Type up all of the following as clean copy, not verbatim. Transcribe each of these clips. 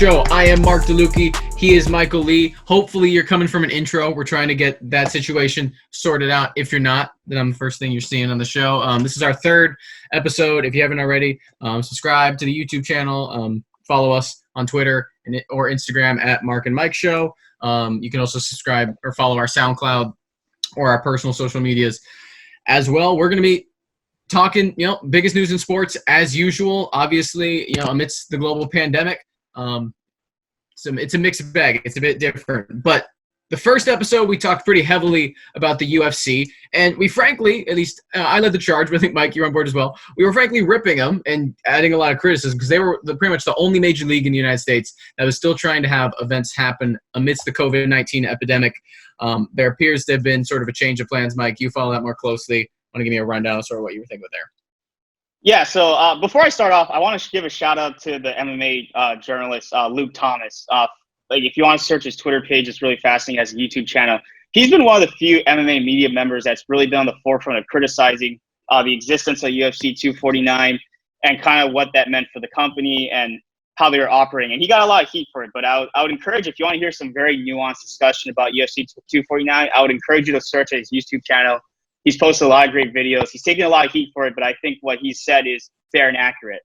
Show. I am Marc DeLucchi. He is Michael Lee. Hopefully you're coming from an intro. We're trying to get that situation sorted out. If you're not, then I'm the first thing you're seeing on the show. This is our third episode. If you haven't already, subscribe to the YouTube channel. Follow us on Twitter or Instagram at Marc and Mike Show. You can also subscribe or follow our SoundCloud or our personal social medias as well. We're going to be talking, biggest news in sports as usual, obviously, amidst the global pandemic. It's a mixed bag. It's a bit different. But the first episode, we talked pretty heavily about the UFC. And we frankly, at least I led the charge, but I think, Mike, you're on board as well. We were frankly ripping them and adding a lot of criticism because they were pretty much the only major league in the United States that was still trying to have events happen amidst the COVID-19 epidemic. There appears to have been sort of a change of plans. Mike, you follow that more closely. Want to give me a rundown of sort of what you were thinking there? Yeah, so before I start off, I want to give a shout out to the MMA journalist, Luke Thomas. If you want to search his Twitter page, it's really fascinating. He has a YouTube channel. He's been one of the few MMA media members that's really been on the forefront of criticizing the existence of UFC 249 and kind of what that meant for the company and how they were operating. And he got a lot of heat for it. But I would encourage, if you want to hear some very nuanced discussion about UFC 249, I would encourage you to search his YouTube channel. He's posted a lot of great videos. He's taken a lot of heat for it, but I think what he said is fair and accurate.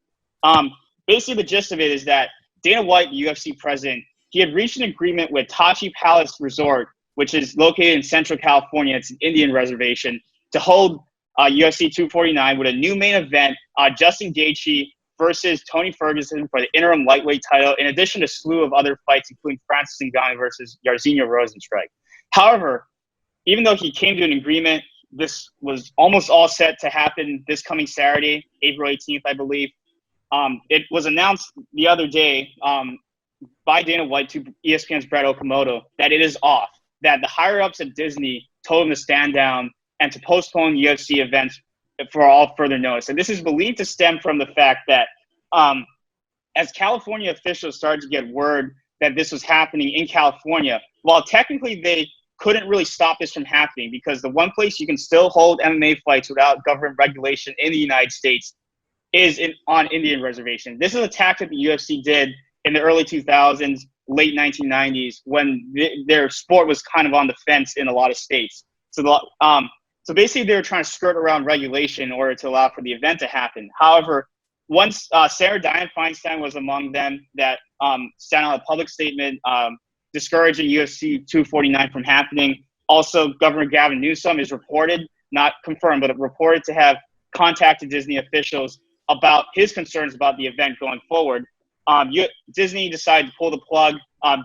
Basically, the gist of it is that Dana White, the UFC president, he had reached an agreement with Tachi Palace Resort, which is located in Central California. It's an Indian reservation, to hold UFC 249 with a new main event, Justin Gaethje versus Tony Ferguson for the interim lightweight title, in addition to a slew of other fights, including Francis Ngannou versus Jairzinho Rozenstruik. However, even though he came to an agreement, this was almost all set to happen this coming Saturday, April 18th, I believe. It was announced the other day by Dana White to ESPN's Brett Okamoto that it is off, that the higher-ups at Disney told him to stand down and to postpone UFC events for all further notice. And this is believed to stem from the fact that as California officials started to get word that this was happening in California, while technically they couldn't really stop this from happening, because the one place you can still hold MMA fights without government regulation in the United States is on Indian reservation. This is a tactic the UFC did in the early 2000s, late 1990s, when their sport was kind of on the fence in a lot of states. So basically they were trying to skirt around regulation in order to allow for the event to happen. However, once Sarah Dianne Feinstein was among them that sent out a public statement discouraging UFC 249 from happening. Also, Governor Gavin Newsom is reported, not confirmed, but reported to have contacted Disney officials about his concerns about the event going forward. Disney decided to pull the plug.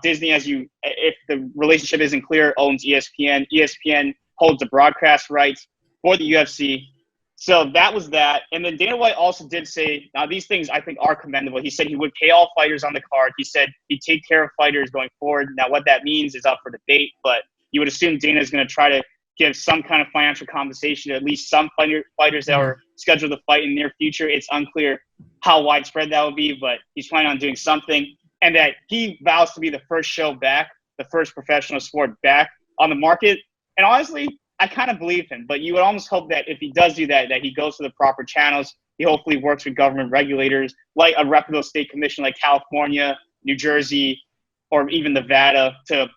Disney, if the relationship isn't clear, owns ESPN. ESPN holds the broadcast rights for the UFC. So that was that. And then Dana White also did say, now these things I think are commendable. He said he would pay all fighters on the card. He said he'd take care of fighters going forward. Now what that means is up for debate, but you would assume Dana is going to try to give some kind of financial compensation to at least some fighters that are scheduled to fight in the near future. It's unclear how widespread that will be, but he's planning on doing something. And that he vows to be the first show back, the first professional sport back on the market. And honestly, I kind of believe him, but you would almost hope that if he does do that, that he goes to the proper channels. He hopefully works with government regulators like a reputable state commission like California, New Jersey, or even Nevada to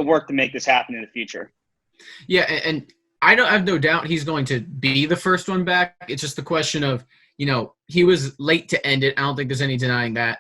work to make this happen in the future. Yeah, and I have no doubt he's going to be the first one back. It's just the question of, he was late to end it. I don't think there's any denying that.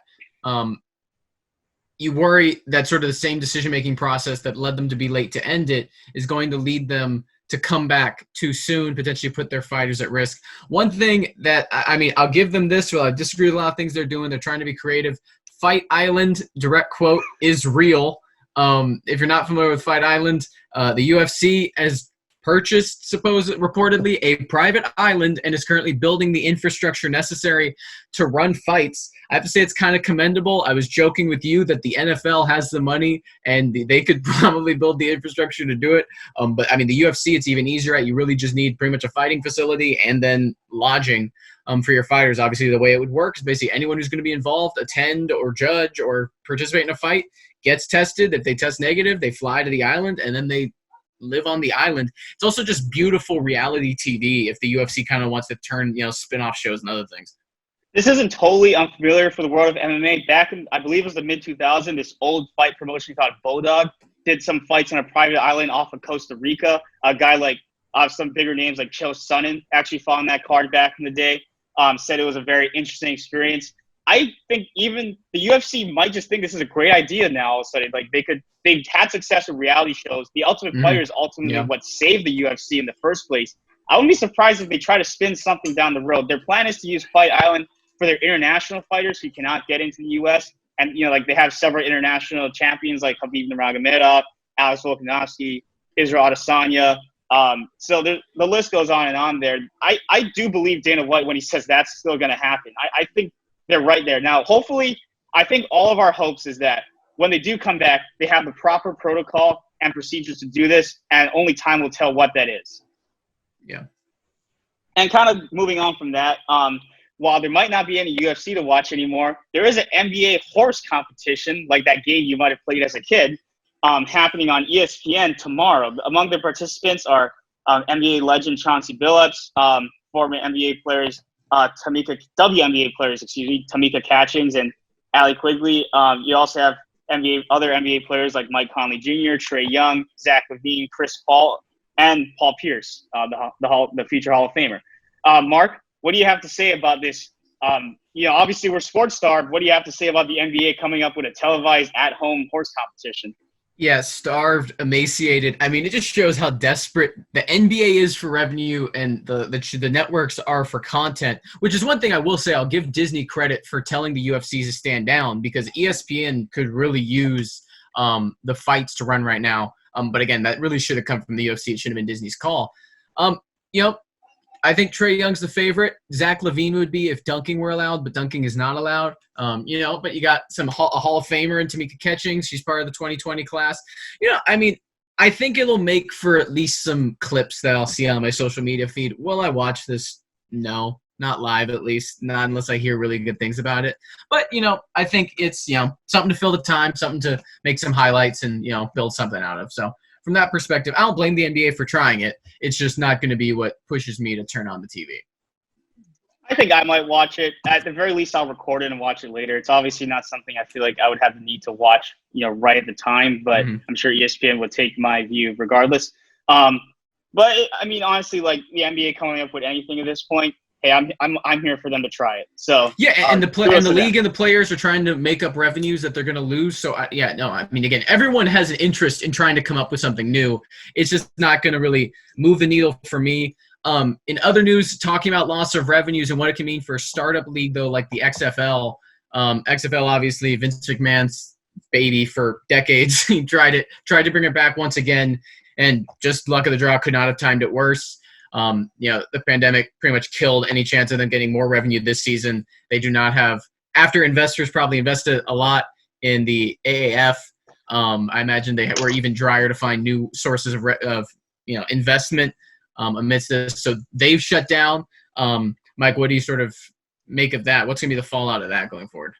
You worry that sort of the same decision-making process that led them to be late to end it is going to lead them to come back too soon, potentially put their fighters at risk. One thing that, I'll give them this, well, I disagree with a lot of things they're doing. They're trying to be creative. Fight Island, direct quote, is real. If you're not familiar with Fight Island, the UFC has purchased, reportedly, a private island and is currently building the infrastructure necessary to run fights. I have to say it's kind of commendable. I was joking with you that the NFL has the money and they could probably build the infrastructure to do it. But the UFC, it's even easier. You really just need pretty much a fighting facility and then lodging for your fighters. Obviously, the way it would work is basically anyone who's going to be involved, attend or judge or participate in a fight, gets tested. If they test negative, they fly to the island and then they live on the island. It's also just beautiful reality TV if the UFC kind of wants to turn, spin-off shows and other things. This isn't totally unfamiliar for the world of MMA. Back in, I believe it was the mid 2000s, this old fight promotion called Bodog did some fights on a private island off of Costa Rica. A guy like some bigger names like Chael Sonnen actually fought on that card back in the day. Said it was a very interesting experience. I think even the UFC might just think this is a great idea now. All of a sudden, like they've had success with reality shows. The Ultimate Fighter is ultimately what saved the UFC in the first place. I wouldn't be surprised if they try to spin something down the road. Their plan is to use Fight Island for their international fighters who cannot get into the U.S. And, like they have several international champions like Khabib Nurmagomedov, Alex Volkanovski, Israel Adesanya. So the list goes on and on there. I do believe Dana White when he says that's still going to happen. I think they're right there. Now, hopefully, I think all of our hopes is that when they do come back, they have the proper protocol and procedures to do this, and only time will tell what that is. Yeah. And kind of moving on from that, while there might not be any UFC to watch anymore, there is an NBA horse competition, like that game you might have played as a kid, happening on ESPN tomorrow. Among the participants are NBA legend Chauncey Billups, former NBA players, WNBA players, Tamika Catchings and Allie Quigley. You also have other NBA players like Mike Conley Jr., Trae Young, Zach LaVine, Chris Paul, and Paul Pierce, the future Hall of Famer. Mark, what do you have to say about this? Obviously we're sports starved. What do you have to say about the NBA coming up with a televised at-home horse competition? Yeah, starved, emaciated. I mean, it just shows how desperate the NBA is for revenue and the networks are for content, which is one thing I will say. I'll give Disney credit for telling the UFC to stand down, because ESPN could really use the fights to run right now. But again, that really should have come from the UFC. It should have been Disney's call. I think Trae Young's the favorite. Zach LaVine would be if dunking were allowed, but dunking is not allowed. But you got a Hall of Famer in Tamika Catchings. She's part of the 2020 class. I think it'll make for at least some clips that I'll see on my social media feed. Will I watch this? No, not live, at least not unless I hear really good things about it. But, I think it's, something to fill the time, something to make some highlights and, build something out of. So from that perspective, I don't blame the NBA for trying it. It's just not going to be what pushes me to turn on the TV. I think I might watch it. At the very least, I'll record it and watch it later. It's obviously not something I feel like I would have the need to watch, right at the time. But I'm sure ESPN would take my view regardless. Honestly, like the NBA coming up with anything at this point, hey, I'm here for them to try it. So yeah, and the league and the players are trying to make up revenues that they're going to lose. So again, everyone has an interest in trying to come up with something new. It's just not going to really move the needle for me. In other news, talking about loss of revenues and what it can mean for a startup league, though, like the XFL. XFL, obviously, Vince McMahon's baby for decades. He tried to bring it back once again, and just luck of the draw, could not have timed it worse. The pandemic pretty much killed any chance of them getting more revenue this season. They do not have, after investors probably invested a lot in the AAF. I imagine they were even drier to find new sources of investment amidst this. So they've shut down. Mike, what do you sort of make of that? What's going to be the fallout of that going forward?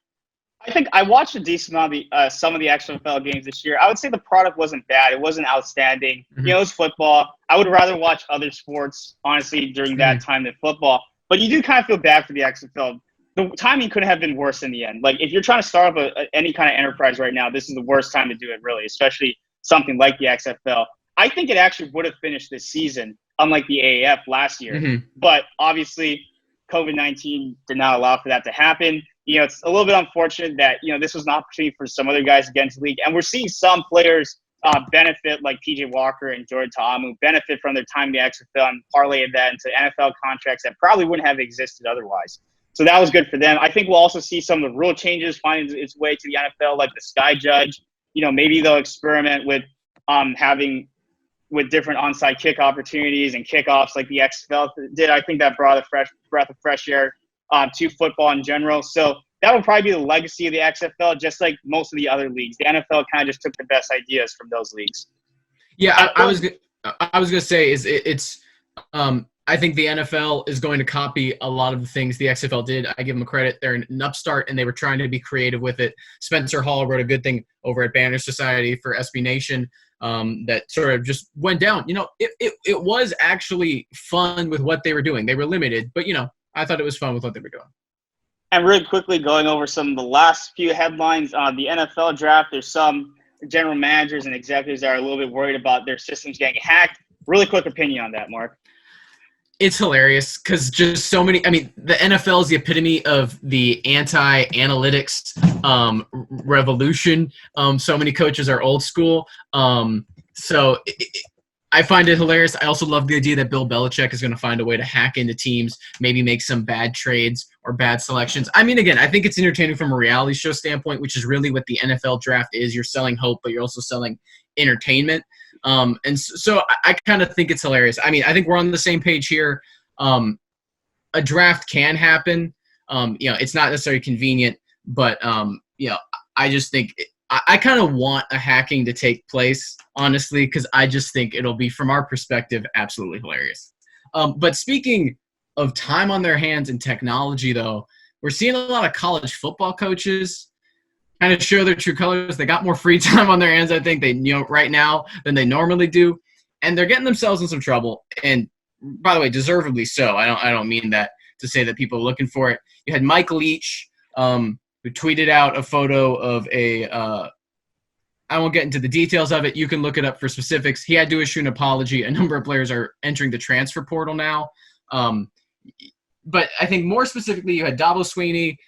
I think I watched a decent amount of some of the XFL games this year. I would say the product wasn't bad. It wasn't outstanding. It was football. I would rather watch other sports, honestly, during that time than football. But you do kind of feel bad for the XFL. The timing couldn't have been worse in the end. Like, if you're trying to start up any kind of enterprise right now, this is the worst time to do it, really, especially something like the XFL. I think it actually would have finished this season, unlike the AAF last year. But obviously, COVID-19 did not allow for that to happen. It's a little bit unfortunate that, this was an opportunity for some other guys to get into the league. And we're seeing some players benefit, like PJ Walker and Jordan Ta'amu, benefit from their time in the XFL and parlay that into NFL contracts that probably wouldn't have existed otherwise. So that was good for them. I think we'll also see some of the rule changes find its way to the NFL, like the Sky Judge. Maybe they'll experiment with with different onside kick opportunities and kickoffs like the XFL did. I think that brought a breath of fresh air to football in general. So that will probably be the legacy of the XFL, just like most of the other leagues. The NFL kind of just took the best ideas from those leagues. Yeah, I was going to say I think the NFL is going to copy a lot of the things the XFL did. I give them credit. They're an upstart, and they were trying to be creative with it. Spencer Hall wrote a good thing over at Banner Society for SB Nation that sort of just went down. It was actually fun with what they were doing. They were limited, but, I thought it was fun with what they were doing. And really quickly going over some of the last few headlines on the NFL draft, there's some general managers and executives that are a little bit worried about their systems getting hacked. Really quick opinion on that, Mark. It's hilarious because just so many. I mean, the NFL is the epitome of the anti-analytics revolution. So many coaches are old school. I find it hilarious. I also love the idea that Bill Belichick is going to find a way to hack into teams, maybe make some bad trades or bad selections. I mean, again, I think it's entertaining from a reality show standpoint, which is really what the NFL draft is. You're selling hope, but you're also selling entertainment. I kind of think it's hilarious. I mean, I think we're on the same page here. A draft can happen. It's not necessarily convenient, but I just think I kind of want a hacking to take place, honestly, because I just think it'll be, from our perspective, absolutely hilarious. But speaking of time on their hands and technology, though, we're seeing a lot of college football coaches kind of show their true colors. They got more free time on their hands, I think, right now than they normally do, and they're getting themselves in some trouble. And by the way, deservedly so. I don't mean that to say that people are looking for it. You had Mike Leach, who tweeted out a photo of I won't get into the details of it. You can look it up for specifics. He had to issue an apology. A number of players are entering the transfer portal now. But I think more specifically, you had Dabo Sweeney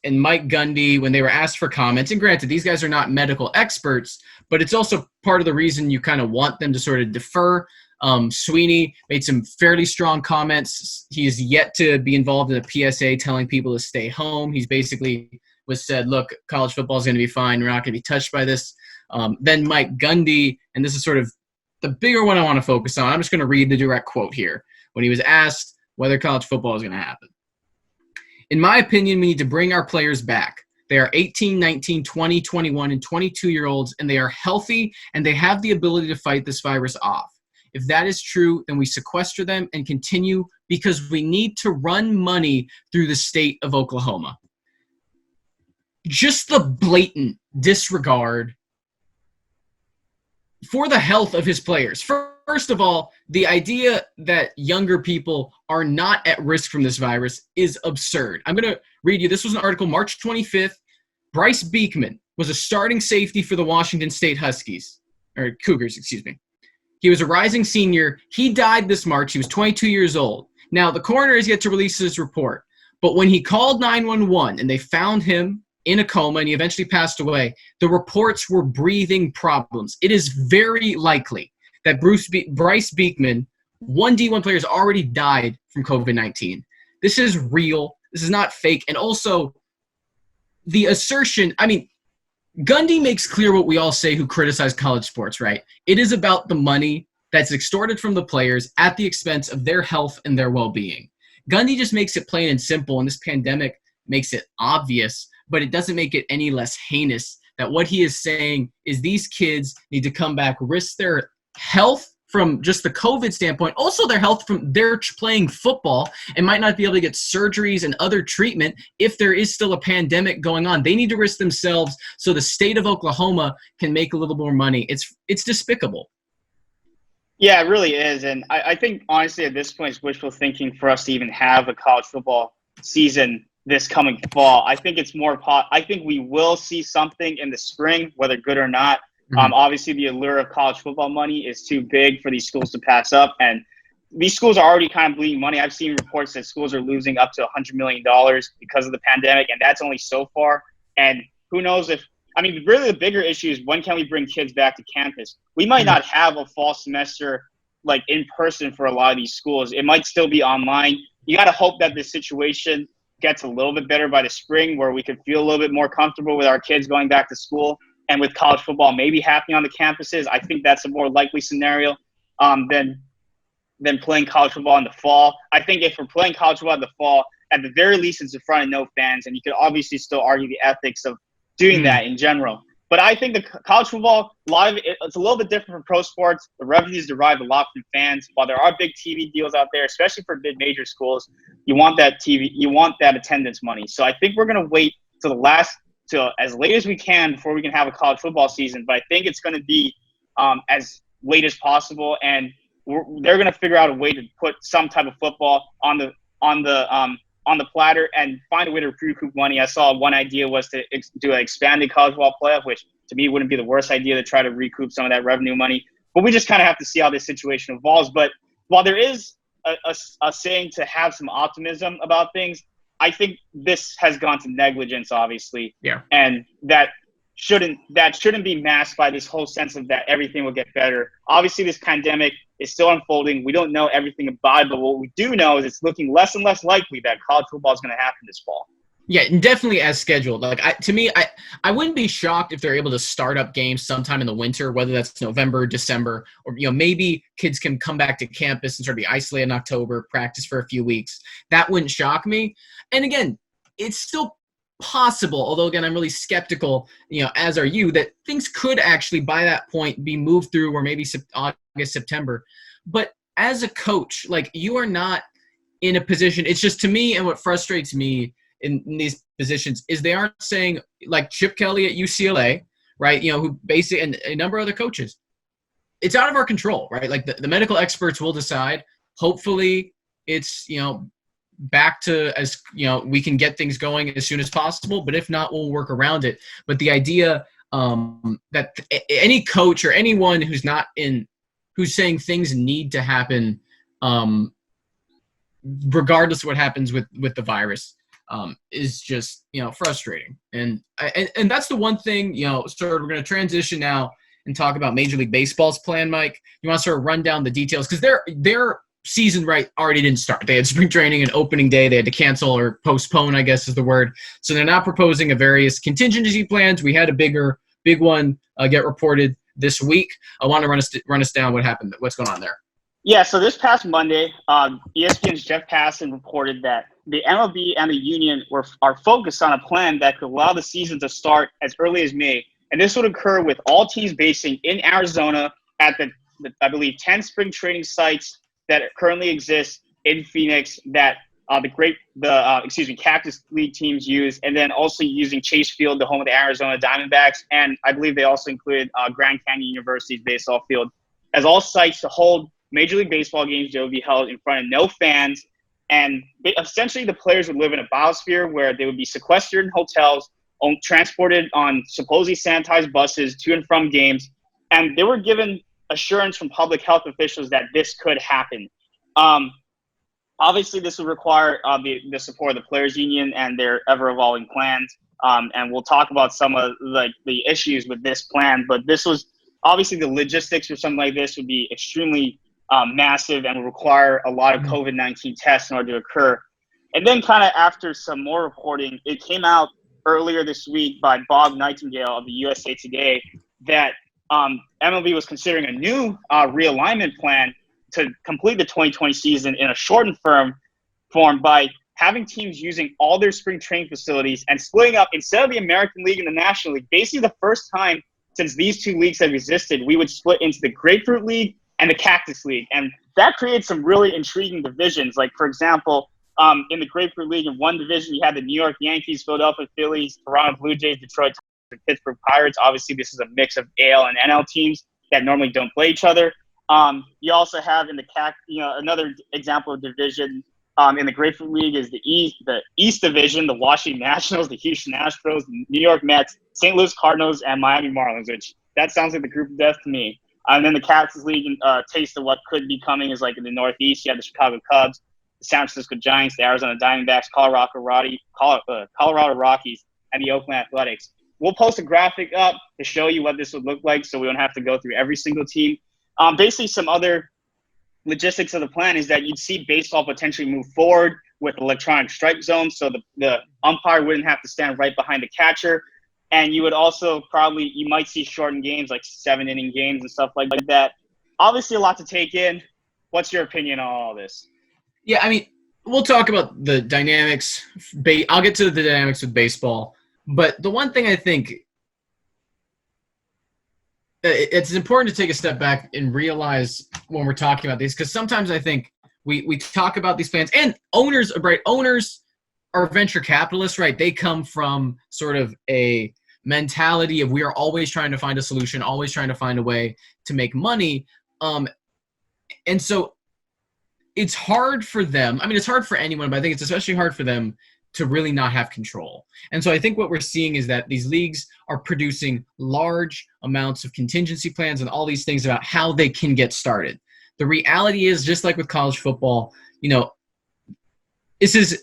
and Mike Gundy when they were asked for comments. And granted, these guys are not medical experts, but it's also part of the reason you kind of want them to sort of defer. Sweeney made some fairly strong comments. He is yet to be involved in a PSA telling people to stay home. He's basically said, look, college football is going to be fine. We're not going to be touched by this. Then Mike Gundy, and this is sort of the bigger one I want to focus on. I'm just going to read the direct quote here. When he was asked whether college football is going to happen. In my opinion, we need to bring our players back. They are 18, 19, 20, 21, and 22-year-olds, and they are healthy, and they have the ability to fight this virus off. If that is true, then we sequester them and continue because we need to run money through the state of Oklahoma. Just the blatant disregard for the health of his players. First of all, the idea that younger people are not at risk from this virus is absurd. I'm going to read you. This was an article March 25th. Bryce Beekman was a starting safety for the Washington State Cougars, excuse me. He was a rising senior. He died this March. He was 22 years old. Now, the coroner has yet to release his report, but when he called 911 and they found him in a coma and he eventually passed away, the reports were breathing problems. It is very likely that Bryce Beekman, one D1 player, has already died from COVID-19. This is real. This is not fake. And also, the assertion, I mean, Gundy makes clear what we all say who criticize college sports, right? It is about the money that's extorted from the players at the expense of their health and their well-being. Gundy just makes it plain and simple, and this pandemic makes it obvious, but it doesn't make it any less heinous that what he is saying is these kids need to come back, risk their health from just the COVID standpoint, also their health from their playing football, and might not be able to get surgeries and other treatment if there is still a pandemic going on. They need to risk themselves so the state of Oklahoma can make a little more money. It's despicable. Yeah, it really is. And I think, honestly, at this point, it's wishful thinking for us to even have a college football season this coming fall. I think it's more I think we will see something in the spring, whether good or not. Obviously, the allure of college football money is too big for these schools to pass up. And these schools are already kind of bleeding money. I've seen reports that schools are losing up to $100 million because of the pandemic, and that's only so far. And who knows really the bigger issue is when can we bring kids back to campus? We might not have a fall semester like in person for a lot of these schools. It might still be online. You got to hope that this situation gets a little bit better by the spring where we could feel a little bit more comfortable with our kids going back to school. And with college football maybe happening on the campuses, I think that's a more likely scenario than playing college football in the fall. I think if we're playing college football in the fall, at the very least it's in front of no fans, and you could obviously still argue the ethics of doing that in general. But I think the college football, it's a little bit different from pro sports. The revenues derive a lot from fans. While there are big TV deals out there, especially for mid-major schools, you want that attendance money. So I think we're going to wait till as late as we can before we can have a college football season. But I think it's going to be as late as possible, and they're going to figure out a way to put some type of football on on the platter and find a way to recoup money. I saw one idea was to do an expanded college ball playoff, which to me wouldn't be the worst idea to try to recoup some of that revenue money. But we just kind of have to see how this situation evolves. But while there is a saying to have some optimism about things, I think this has gone to negligence, obviously. Yeah. And that shouldn't be masked by this whole sense of that everything will get better. Obviously, this pandemic is still unfolding. We don't know everything about it, but what we do know is it's looking less and less likely that college football is going to happen this fall. Yeah, and definitely as scheduled. Like I wouldn't be shocked if they're able to start up games sometime in the winter, whether that's November, December, or maybe kids can come back to campus and sort of be isolated in October, practice for a few weeks. That wouldn't shock me. And again, it's still possible, although again I'm really skeptical, as are you, that things could actually by that point be moved through, or maybe August, September. But as a coach, like, you are not in a position. It's just, to me, and what frustrates me in these positions is they aren't saying, like Chip Kelly at UCLA, right? Who basically, and a number of other coaches, it's out of our control, right? Like the medical experts will decide. Hopefully it's, back to, as we can get things going as soon as possible, but if not, we'll work around it. But the idea that any coach or anyone who's saying things need to happen, regardless of what happens with the virus, is just, frustrating. And that's the one thing, sort of, we're going to transition now and talk about Major League Baseball's plan. Mike, you want to sort of run down the details? Because their season already didn't start. They had spring training and opening day. They had to cancel or postpone, I guess is the word. So they're not proposing a various contingency plans. We had a big one get reported this week. I want to run us down what happened, what's going on there. Yeah, so this past Monday, ESPN's Jeff Passan reported that the MLB and the union are focused on a plan that could allow the season to start as early as May. And this would occur with all teams basing in Arizona at the I believe, 10 spring training sites that currently exist in Phoenix that Cactus League teams use, and then also using Chase Field, the home of the Arizona Diamondbacks. And I believe they also included Grand Canyon University's baseball field as all sites to hold Major League Baseball games that would be held in front of no fans. And essentially the players would live in a biosphere where they would be sequestered in hotels, transported on supposedly sanitized buses to and from games. And they were given assurance from public health officials that this could happen. Obviously, this would require the support of the Players Union and their ever-evolving plans. And we'll talk about some of the issues with this plan. But this was obviously the logistics for something like this would be extremely massive and would require a lot of COVID-19 tests in order to occur. And then kind of after some more reporting, it came out earlier this week by Bob Nightingale of the USA Today that MLB was considering a new realignment plan to complete the 2020 season in a shortened form by having teams using all their spring training facilities and splitting up instead of the American League and the National League. Basically, the first time since these two leagues have existed, we would split into the Grapefruit League and the Cactus League. And that created some really intriguing divisions. Like, for example, in the Grapefruit League, in one division, you had the New York Yankees, Philadelphia Phillies, Toronto Blue Jays, Detroit Tigers, and Pittsburgh Pirates. Obviously, this is a mix of AL and NL teams that normally don't play each other. You also have in the another example of division in the Grapefruit League is the East Division, the Washington Nationals, the Houston Astros, the New York Mets, St. Louis Cardinals, and Miami Marlins, which that sounds like the group of death to me. And then the Cactus League, taste of what could be coming is like in the Northeast, you have the Chicago Cubs, the San Francisco Giants, the Arizona Diamondbacks, Colorado Rockies, and the Oakland Athletics. We'll post a graphic up to show you what this would look like so we don't have to go through every single team. Basically, some other logistics of the plan is that you'd see baseball potentially move forward with electronic strike zones so the umpire wouldn't have to stand right behind the catcher. And you would also you might see shortened games like 7-inning games and stuff like that. Obviously, a lot to take in. What's your opinion on all this? Yeah, I mean, we'll talk about the dynamics. I'll get to the dynamics with baseball. But the one thing I think it's important to take a step back and realize when we're talking about these, because sometimes I think we talk about these plans and owners, right? Owners are venture capitalists, right? They come from sort of a mentality of we are always trying to find a solution, always trying to find a way to make money. And so it's hard for them. I mean, it's hard for anyone, but I think it's especially hard for them to really not have control. And so I think what we're seeing is that these leagues are producing large amounts of contingency plans and all these things about how they can get started. The reality is, just like with college football, this is,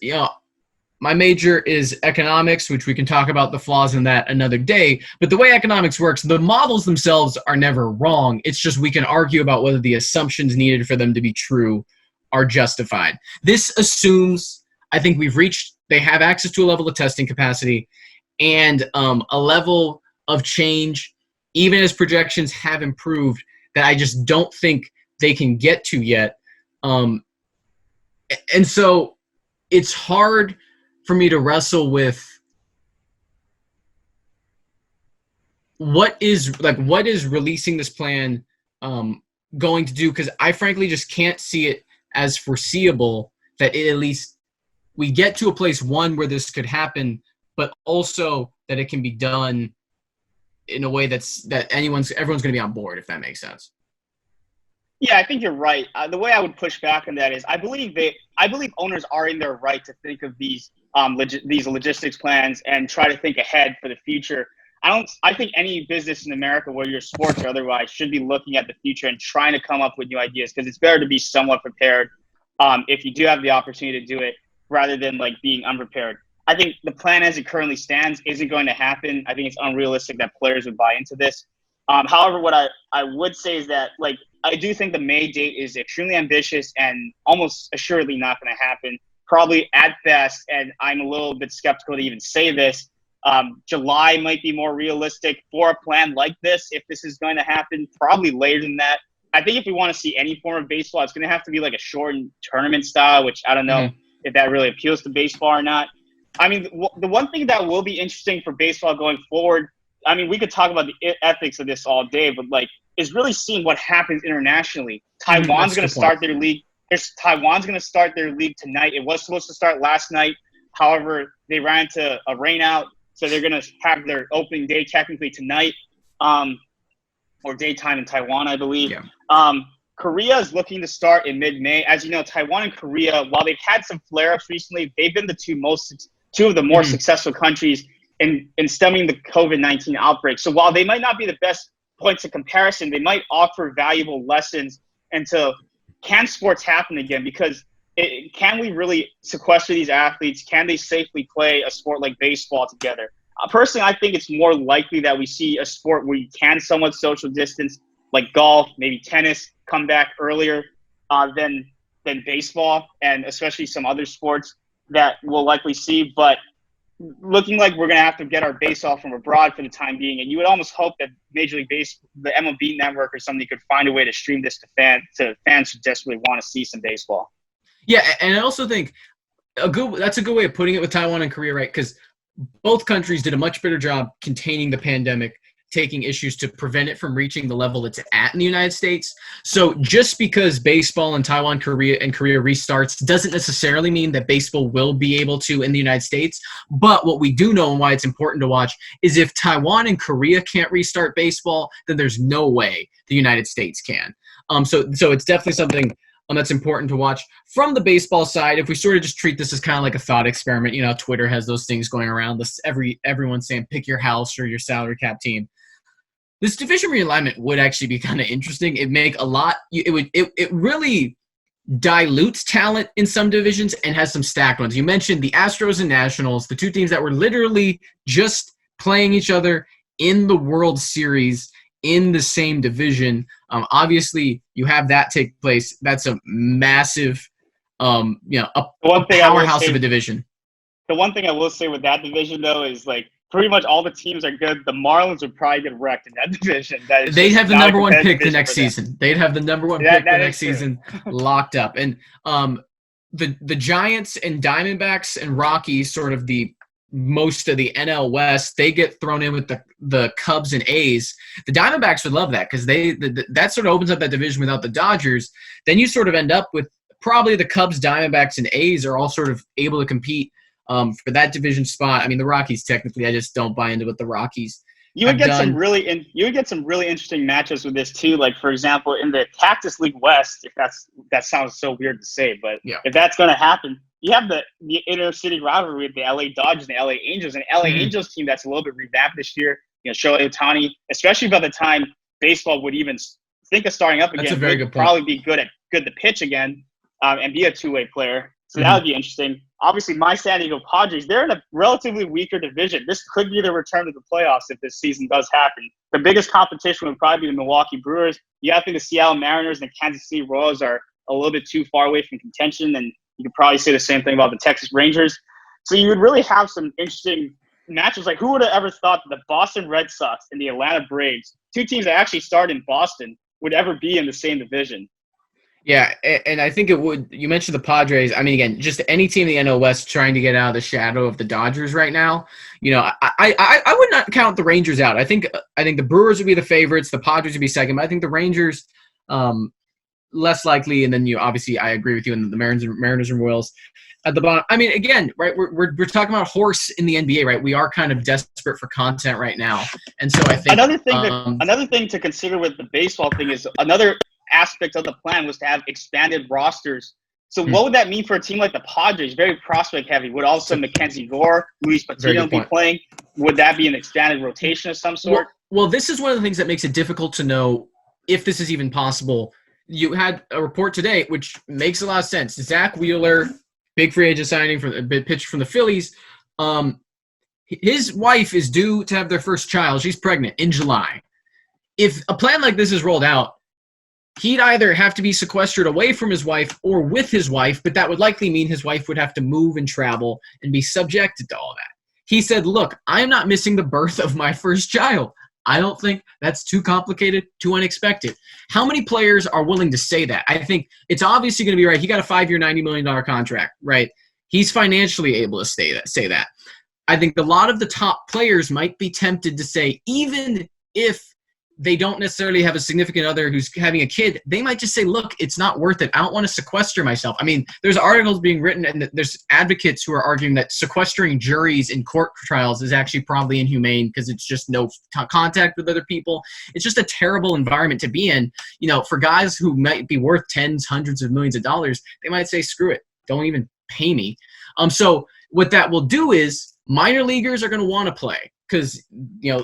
my major is economics, which we can talk about the flaws in that another day. But the way economics works, the models themselves are never wrong. It's just we can argue about whether the assumptions needed for them to be true are justified. This assumes, I think they have access to a level of testing capacity and a level of change, even as projections have improved, that I just don't think they can get to yet. And so it's hard for me to wrestle with what is releasing this plan going to do, because I frankly just can't see it as foreseeable that it, at least we get to a place, one, where this could happen, but also that it can be done in a way that everyone's going to be on board, if that makes sense. Yeah, I think you're right. The way I would push back on that is I believe owners are in their right to think of these logistics plans and try to think ahead for the future. I think any business in America, whether you're sports or otherwise, should be looking at the future and trying to come up with new ideas, because it's better to be somewhat prepared if you do have the opportunity to do it, rather than like being unprepared. I think the plan as it currently stands isn't going to happen. I think it's unrealistic that players would buy into this. However, what I would say is that, like, I do think the May date is extremely ambitious and almost assuredly not going to happen, probably at best. And I'm a little bit skeptical to even say this. July might be more realistic for a plan like this. If this is going to happen, probably later than that. I think if we want to see any form of baseball, it's going to have to be like a shortened tournament style, which I don't know if that really appeals to baseball or not. I mean, the one thing that will be interesting for baseball going forward, I mean, we could talk about the ethics of this all day, but like, is really seeing what happens internationally. Taiwan's going to start their league. Taiwan's going to start their league tonight. It was supposed to start last night. However, they ran into a rain out, so they're going to have their opening day technically tonight, or daytime in Taiwan, I believe. Yeah. Korea is looking to start in mid-May. As you know, Taiwan and Korea, while they've had some flare-ups recently, they've been the two of the more successful countries in stemming the COVID-19 outbreak. So while they might not be the best points of comparison, they might offer valuable lessons into, can sports happen again? Because can we really sequester these athletes? Can they safely play a sport like baseball together? Personally, I think it's more likely that we see a sport where you can somewhat social distance, like golf, maybe tennis, come back earlier than baseball, and especially some other sports that we'll likely see. But looking like we're going to have to get our baseball from abroad for the time being. And you would almost hope that Major League Baseball, the MLB network or something, could find a way to stream this to fans who desperately want to see some baseball. Yeah, and I also think that's a good way of putting it with Taiwan and Korea, right? Because both countries did a much better job containing the pandemic, taking issues to prevent it from reaching the level it's at in the United States. So just because baseball in Taiwan, Korea restarts doesn't necessarily mean that baseball will be able to in the United States. But what we do know, and why it's important to watch, is if Taiwan and Korea can't restart baseball, then there's no way the United States can. So it's definitely something that's important to watch. From the baseball side, if we sort of just treat this as kind of like a thought experiment, Twitter has those things going around. Everyone's saying pick your house or your salary cap team. This division realignment would actually be kind of interesting. It really dilutes talent in some divisions and has some stacked ones. You mentioned the Astros and Nationals, the two teams that were literally just playing each other in the World Series in the same division. Obviously, you have that take place. That's a massive, a powerhouse of a division. The one thing I will say with that division, though, is like pretty much all the teams are good. The Marlins would probably get wrecked in that division. They'd have the number one pick the next season. They'd have the number one pick the next season locked up. And the Giants and Diamondbacks and Rockies, sort of most of the NL West, they get thrown in with the Cubs and A's. The Diamondbacks would love that because that sort of opens up that division without the Dodgers. Then you sort of end up with probably the Cubs, Diamondbacks, and A's are all sort of able to compete for that division spot. I mean, the Rockies, technically, I just don't buy into what the Rockies You would get some really interesting matchups with this too. Like for example, in the Cactus League West, if that sounds so weird to say, but if that's going to happen, you have the inner city rivalry with the LA Dodgers and the LA Angels, and LA Angels team that's a little bit revamped this year. You know, Shohei Ohtani, especially by the time baseball would even think of starting up again, that's a very good point. Probably be good to pitch again and be a two-way player. So that would be interesting. Obviously, my San Diego Padres, they're in a relatively weaker division. This could be the return to the playoffs if this season does happen. The biggest competition would probably be the Milwaukee Brewers. I think the Seattle Mariners and the Kansas City Royals are a little bit too far away from contention, and you could probably say the same thing about the Texas Rangers. So you would really have some interesting matches. Like, who would have ever thought that the Boston Red Sox and the Atlanta Braves, two teams that actually started in Boston, would ever be in the same division? Yeah, and I think it would. You mentioned the Padres. I mean, again, just any team in the NL West trying to get out of the shadow of the Dodgers right now. You know, I would not count the Rangers out. I think the Brewers would be the favorites. The Padres would be second. But I think the Rangers, less likely. And then obviously I agree with you. And the Mariners and Royals at the bottom. I mean, again, right? We're talking about horse in the NBA, right? We are kind of desperate for content right now, and so I think another thing to consider with the baseball thing is another aspect of the plan was to have expanded rosters. So what would that mean for a team like the Padres? Very prospect heavy. Would also Mackenzie Gore, Luis Patino be playing? Would that be an expanded rotation of some sort? Well, this is one of the things that makes it difficult to know if this is even possible. You had a report today, which makes a lot of sense. Zach Wheeler, big free agent signing from a pitcher from the Phillies. His wife is due to have their first child. She's pregnant in July. If a plan like this is rolled out, he'd either have to be sequestered away from his wife or with his wife, but that would likely mean his wife would have to move and travel and be subjected to all that. He said, look, I'm not missing the birth of my first child. I don't think that's too complicated, too unexpected. How many players are willing to say that? I think it's obviously going to be right. He got a 5-year, $90 million contract, right? He's financially able to say that. I think a lot of the top players might be tempted to say, even if they don't necessarily have a significant other who's having a kid, they might just say, look, it's not worth it. I don't want to sequester myself. I mean, there's articles being written and there's advocates who are arguing that sequestering juries in court trials is actually probably inhumane because it's just no contact with other people. It's just a terrible environment to be in. You know, for guys who might be worth tens, hundreds of millions of dollars, they might say, screw it. Don't even pay me. So what that will do is minor leaguers are going to want to play. Because they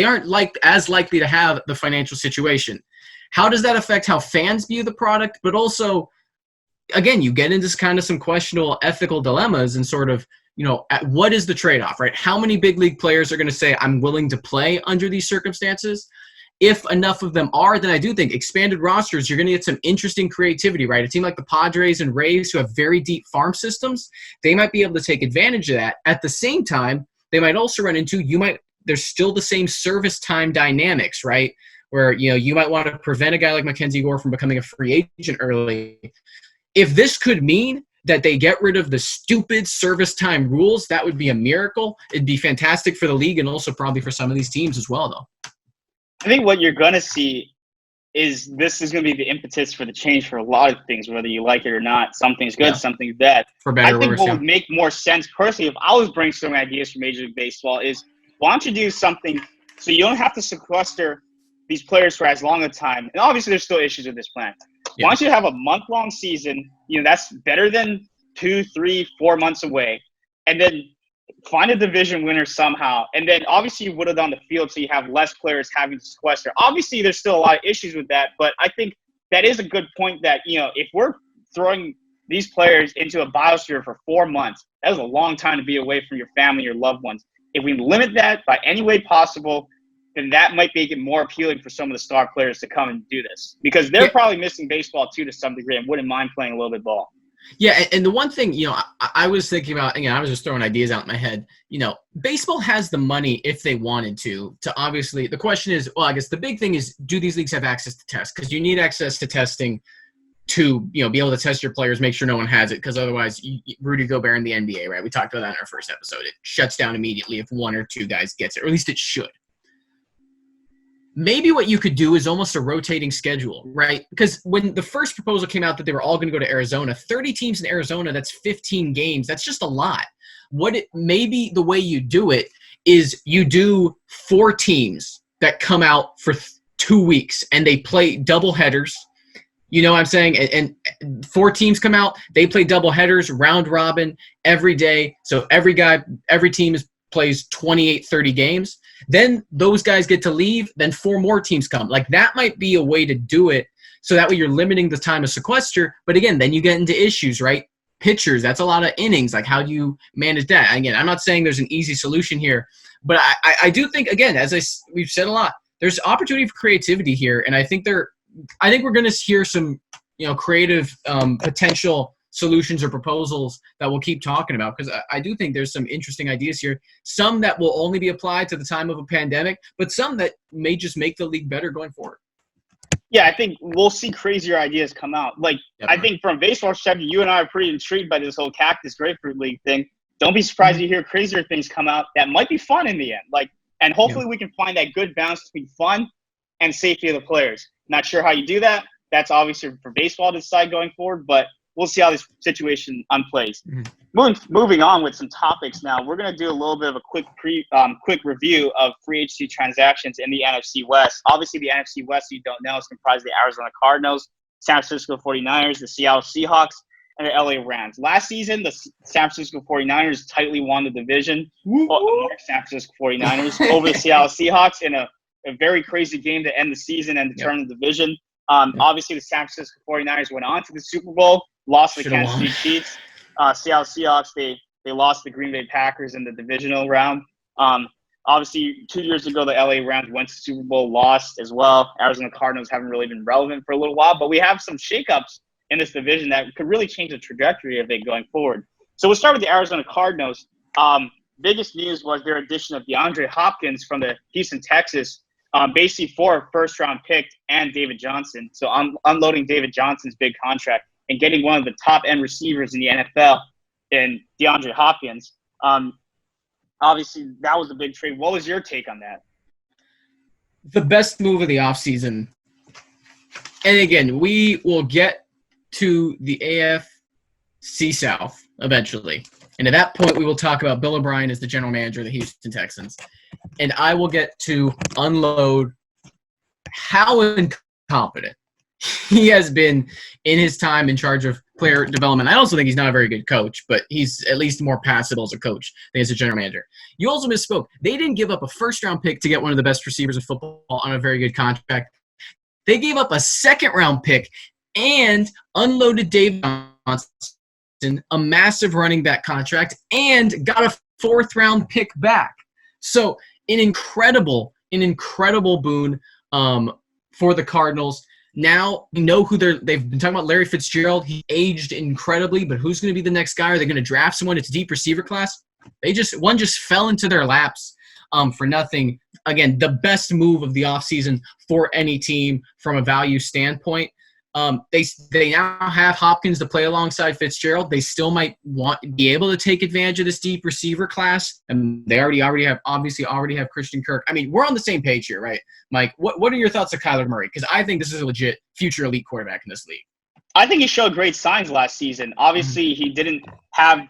aren't as likely to have the financial situation. How does that affect how fans view the product? But also, again, you get into kind of some questionable ethical dilemmas and sort of, what is the trade-off, right? How many big league players are going to say, I'm willing to play under these circumstances? If enough of them are, then I do think expanded rosters, you're going to get some interesting creativity, right? A team like the Padres and Rays who have very deep farm systems, they might be able to take advantage of that. At the same time, they might also run into, there's still the same service time dynamics, right? Where, you might want to prevent a guy like Mackenzie Gore from becoming a free agent early. If this could mean that they get rid of the stupid service time rules, that would be a miracle. It'd be fantastic for the league and also probably for some of these teams as well, though. I think what you're going to see is this is going to be the impetus for the change for a lot of things, whether you like it or not. Something's good, something's bad. For better or worse, I think what would make more sense, personally, if I was brainstorming ideas for Major League Baseball, is why don't you do something so you don't have to sequester these players for as long a time. And obviously there's still issues with this plan. Why don't you have a month-long season? That's better than 2, 3, 4 months away. And then find a division winner somehow. And then obviously you would have done the field so you have less players having to sequester. Obviously there's still a lot of issues with that, but I think that is a good point that, if we're throwing these players into a biosphere for 4 months, that is a long time to be away from your family, your loved ones. If we limit that by any way possible, then that might make it more appealing for some of the star players to come and do this, because they're probably missing baseball too to some degree and wouldn't mind playing a little bit of ball. Yeah, and the one thing, I was thinking about, again, I was just throwing ideas out in my head. Baseball has the money if they wanted to obviously, the question is, well, I guess the big thing is, do these leagues have access to tests? Because you need access to testing to, be able to test your players, make sure no one has it, because otherwise, Rudy Gobert in the NBA, right? We talked about that in our first episode. It shuts down immediately if 1 or 2 guys gets it, or at least it should. Maybe what you could do is almost a rotating schedule, right? Because when the first proposal came out that they were all going to go to Arizona, 30 teams in Arizona, that's 15 games. That's just a lot. Maybe the way you do it is you do 4 teams that come out for 2 weeks and they play double headers. You know what I'm saying? And 4 teams come out, they play double headers, round robin every day. So every team plays 28, 30 games. Then those guys get to leave, then 4 more teams come. Like, that might be a way to do it. So that way you're limiting the time of sequester. But again, then you get into issues, right? Pitchers, that's a lot of innings. Like, how do you manage that? Again, I'm not saying there's an easy solution here, but I do think, again, we've said a lot, there's opportunity for creativity here. And I think we're going to hear some, creative potential solutions or proposals that we'll keep talking about, because I do think there's some interesting ideas here. Some that will only be applied to the time of a pandemic, but some that may just make the league better going forward. Yeah, I think we'll see crazier ideas come out. Like, definitely. I think from baseball perspective, you and I are pretty intrigued by this whole Cactus Grapefruit League thing. Don't be surprised to hear crazier things come out that might be fun in the end. Like, and hopefully we can find that good balance between fun and safety of the players. Not sure how you do that. That's obviously for baseball to decide going forward, but we'll see how this situation unplays. Moving on with some topics now, we're going to do a little bit of a quick review of free agency transactions in the NFC West. Obviously, the NFC West, you don't know, is comprised of the Arizona Cardinals, San Francisco 49ers, the Seattle Seahawks, and the LA Rams. Last season, the San Francisco 49ers tightly won the division, San Francisco 49ers, over the Seattle Seahawks in a very crazy game to end the season and determine the division. Obviously, the San Francisco 49ers went on to the Super Bowl, lost to the Kansas City Chiefs. Seattle Seahawks, they lost the Green Bay Packers in the divisional round. Obviously, 2 years ago, the LA Rams went to the Super Bowl, lost as well. Arizona Cardinals haven't really been relevant for a little while, but we have some shakeups in this division that could really change the trajectory of it going forward. So we'll start with the Arizona Cardinals. Biggest news was their addition of DeAndre Hopkins from the Houston Texans, basically for a first-round pick and David Johnson. So unloading David Johnson's big contract and getting one of the top-end receivers in the NFL in DeAndre Hopkins. Obviously, that was a big trade. What was your take on that? The best move of the offseason. And again, we will get to the AFC South eventually. And at that point, we will talk about Bill O'Brien as the general manager of the Houston Texans. And I will get to unload how incompetent he has been in his time in charge of player development. I also think he's not a very good coach, but he's at least more passable as a coach than as a general manager. You also misspoke. They didn't give up a first-round pick to get one of the best receivers in football on a very good contract. They gave up a second-round pick and unloaded Dave Johnson, a massive running back contract, and got a fourth-round pick back. So an incredible boon for the Cardinals. Now we know who they've been talking about. Larry Fitzgerald, he aged incredibly, but who's going to be the next guy? Are they going to draft someone? It's a deep receiver class. One just fell into their laps for nothing. Again, the best move of the offseason for any team from a value standpoint. They now have Hopkins to play alongside Fitzgerald. They still might be able to take advantage of this deep receiver class, and they already have Christian Kirk. I mean, we're on the same page here, right, Mike? What are your thoughts of Kyler Murray? Because I think this is a legit future elite quarterback in this league. I think he showed great signs last season. Obviously, he didn't have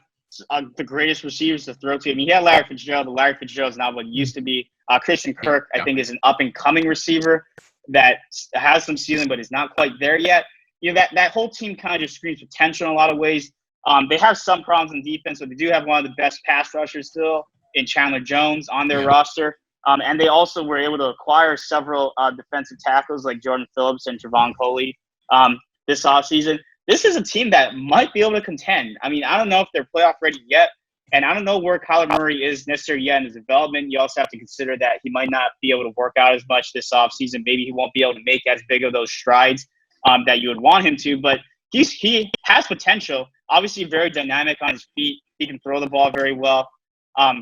the greatest receivers to throw to. I mean, he had Larry Fitzgerald, but Larry Fitzgerald is not what he used to be. Christian Kirk, I think, is an up-and-coming receiver that has some ceiling, but is not quite there yet. You know, that whole team kind of just screams potential in a lot of ways. They have some problems in defense, but they do have one of the best pass rushers still in Chandler Jones on their roster. And they also were able to acquire several defensive tackles like Jordan Phillips and Javon Coley this offseason. This is a team that might be able to contend. I mean, I don't know if they're playoff ready yet, and I don't know where Kyler Murray is necessarily yet in his development. You also have to consider that he might not be able to work out as much this offseason. Maybe he won't be able to make as big of those strides that you would want him to, but he has potential. Obviously very dynamic on his feet. He can throw the ball very well.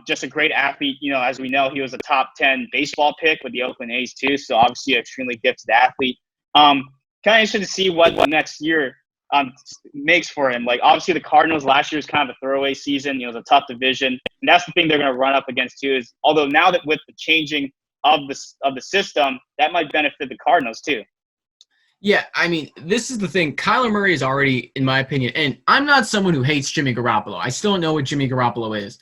Just a great athlete. You know, as we know, he was a top 10 baseball pick with the Oakland A's too, so obviously an extremely gifted athlete. Kind of interested to see what the next year makes for him. Like, obviously the Cardinals last year was kind of a throwaway season. You know, it was a tough division, and that's the thing they're going to run up against too. Is although now that with the changing of the system, that might benefit the Cardinals too. Yeah, I mean, this is the thing. Kyler Murray is already, in my opinion, and I'm not someone who hates Jimmy Garoppolo. I still don't know what Jimmy Garoppolo is.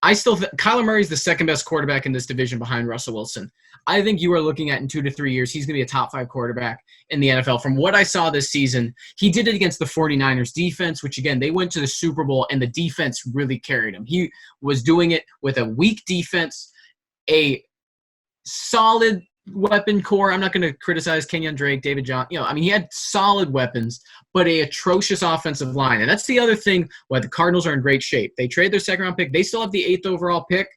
I still think Kyler Murray is the second best quarterback in this division behind Russell Wilson. I think you are looking at in 2 to 3 years, he's going to be a top 5 quarterback in the NFL. From what I saw this season, he did it against the 49ers defense, which again, they went to the Super Bowl and the defense really carried him. He was doing it with a weak defense, a solid weapon core. I'm not going to criticize Kenyon Drake, David John. He had solid weapons, but a atrocious offensive line. And that's the other thing why the Cardinals are in great shape. They trade their second round pick. They still have the 8th overall pick.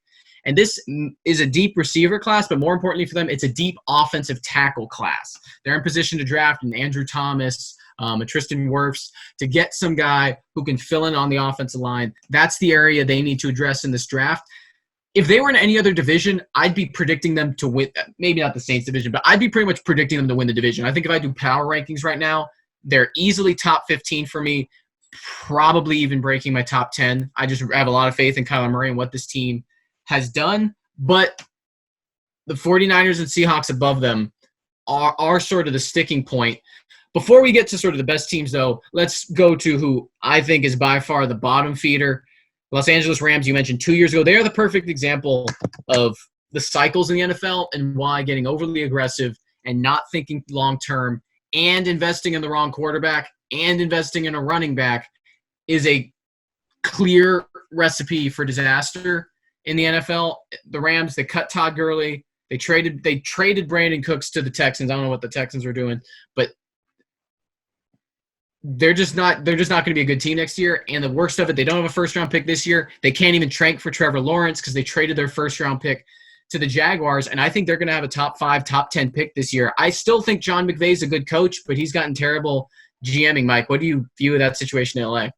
And this is a deep receiver class, but more importantly for them, it's a deep offensive tackle class. They're in position to draft an Andrew Thomas, a Tristan Wirfs, to get some guy who can fill in on the offensive line. That's the area they need to address in this draft. If they were in any other division, I'd be predicting them to win. Maybe not the Saints division, but I'd be pretty much predicting them to win the division. I think if I do power rankings right now, they're easily top 15 for me, probably even breaking my top 10. I just have a lot of faith in Kyler Murray and what this team has done. But the 49ers and Seahawks above them are sort of the sticking point. Before we get to sort of the best teams, though, let's go to who I think is by far the bottom feeder. Los Angeles Rams, you mentioned 2 years ago. They are the perfect example of the cycles in the NFL and why getting overly aggressive and not thinking long-term and investing in the wrong quarterback and investing in a running back is a clear recipe for disaster in the NFL. The Rams, they cut Todd Gurley. They traded Brandon Cooks to the Texans. I don't know what the Texans are doing, but they're just not going to be a good team next year. And the worst of it, they don't have a first-round pick this year. They can't even trank for Trevor Lawrence because they traded their first-round pick to the Jaguars, and I think they're going to have a top 5, top 10 pick this year. I still think John McVay's a good coach, but he's gotten terrible GMing. Mike, what do you view of that situation in LA?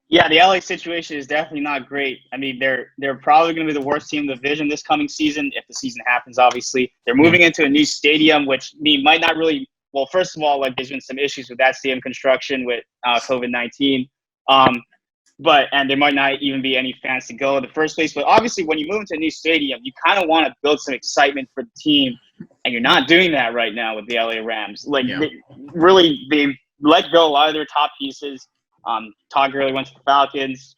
Yeah, the LA situation is definitely not great. I mean, they're probably going to be the worst team in the division this coming season, if the season happens, obviously. They're moving into a new stadium, which might not really – well, first of all, there's been some issues with that stadium construction with COVID-19. And there might not even be any fans to go in the first place. But obviously, when you move into a new stadium, you kind of want to build some excitement for the team, and you're not doing that right now with the LA Rams. They let go a lot of their top pieces. Todd Gurley went to the Falcons.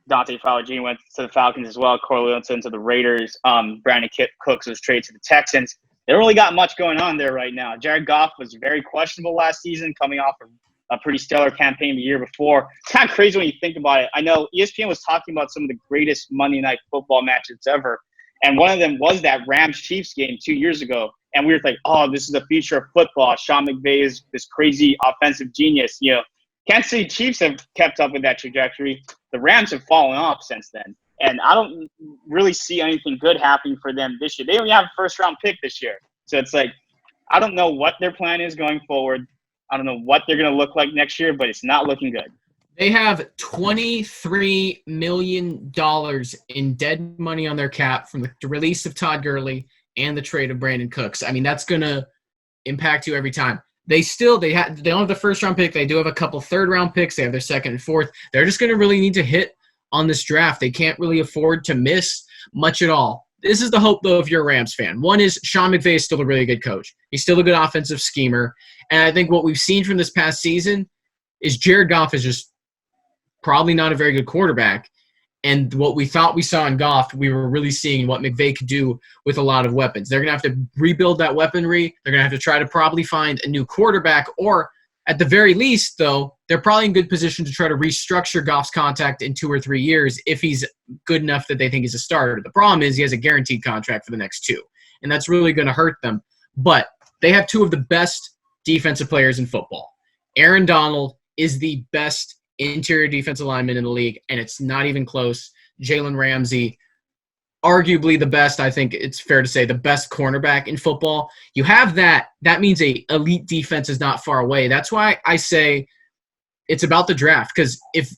Dante Fowler Jr. went to the Falcons as well. Corey Littleton to the Raiders. Brandon Cooks was traded to the Texans. They don't really got much going on there right now. Jared Goff was very questionable last season, coming off a pretty stellar campaign the year before. It's kind of crazy when you think about it. I know ESPN was talking about some of the greatest Monday Night Football matches ever, and one of them was that Rams-Chiefs game 2 years ago. And we were like, oh, this is the future of football. Sean McVay is this crazy offensive genius. Kansas City Chiefs have kept up with that trajectory. The Rams have fallen off since then. And I don't really see anything good happening for them this year. They don't even have a first-round pick this year. So it's I don't know what their plan is going forward. I don't know what they're going to look like next year, but it's not looking good. They have $23 million in dead money on their cap from the release of Todd Gurley and the trade of Brandon Cooks. I mean, that's going to impact you every time. They don't have the first-round pick. They do have a couple third-round picks. They have their second and fourth. They're just going to really need to hit on this draft. They can't really afford to miss much at all. This is the hope, though, if you're a Rams fan. One is Sean McVay is still a really good coach. He's still a good offensive schemer. And I think what we've seen from this past season is Jared Goff is just probably not a very good quarterback. And what we thought we saw in Goff, we were really seeing what McVay could do with a lot of weapons. They're going to have to rebuild that weaponry. They're going to have to try to probably find a new quarterback, or at the very least, though, they're probably in good position to try to restructure Goff's contract in 2 or 3 years if he's good enough that they think he's a starter. The problem is he has a guaranteed contract for the next 2, and that's really going to hurt them. But they have 2 of the best defensive players in football. Aaron Donald is the best interior defensive lineman in the league, and it's not even close. Jalen Ramsey, arguably the best, I think it's fair to say, the best cornerback in football. You have that. That means a elite defense is not far away. That's why I say it's about the draft, because if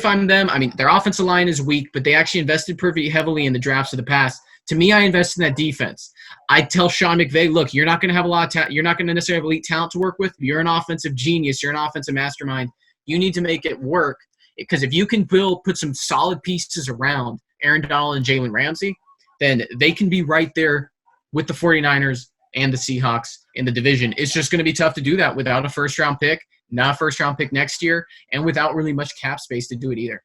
I'm them, I mean, their offensive line is weak, but they actually invested pretty heavily in the drafts of the past. To me, I invest in that defense. I tell Sean McVay, look, you're not going to have a lot of talent. You're not going to necessarily have elite talent to work with. You're an offensive genius. You're an offensive mastermind. You need to make it work, because if you can put some solid pieces around Aaron Donald and Jalen Ramsey, then they can be right there with the 49ers and the Seahawks in the division. It's just going to be tough to do that without a first-round pick, not a first-round pick next year, and without really much cap space to do it either.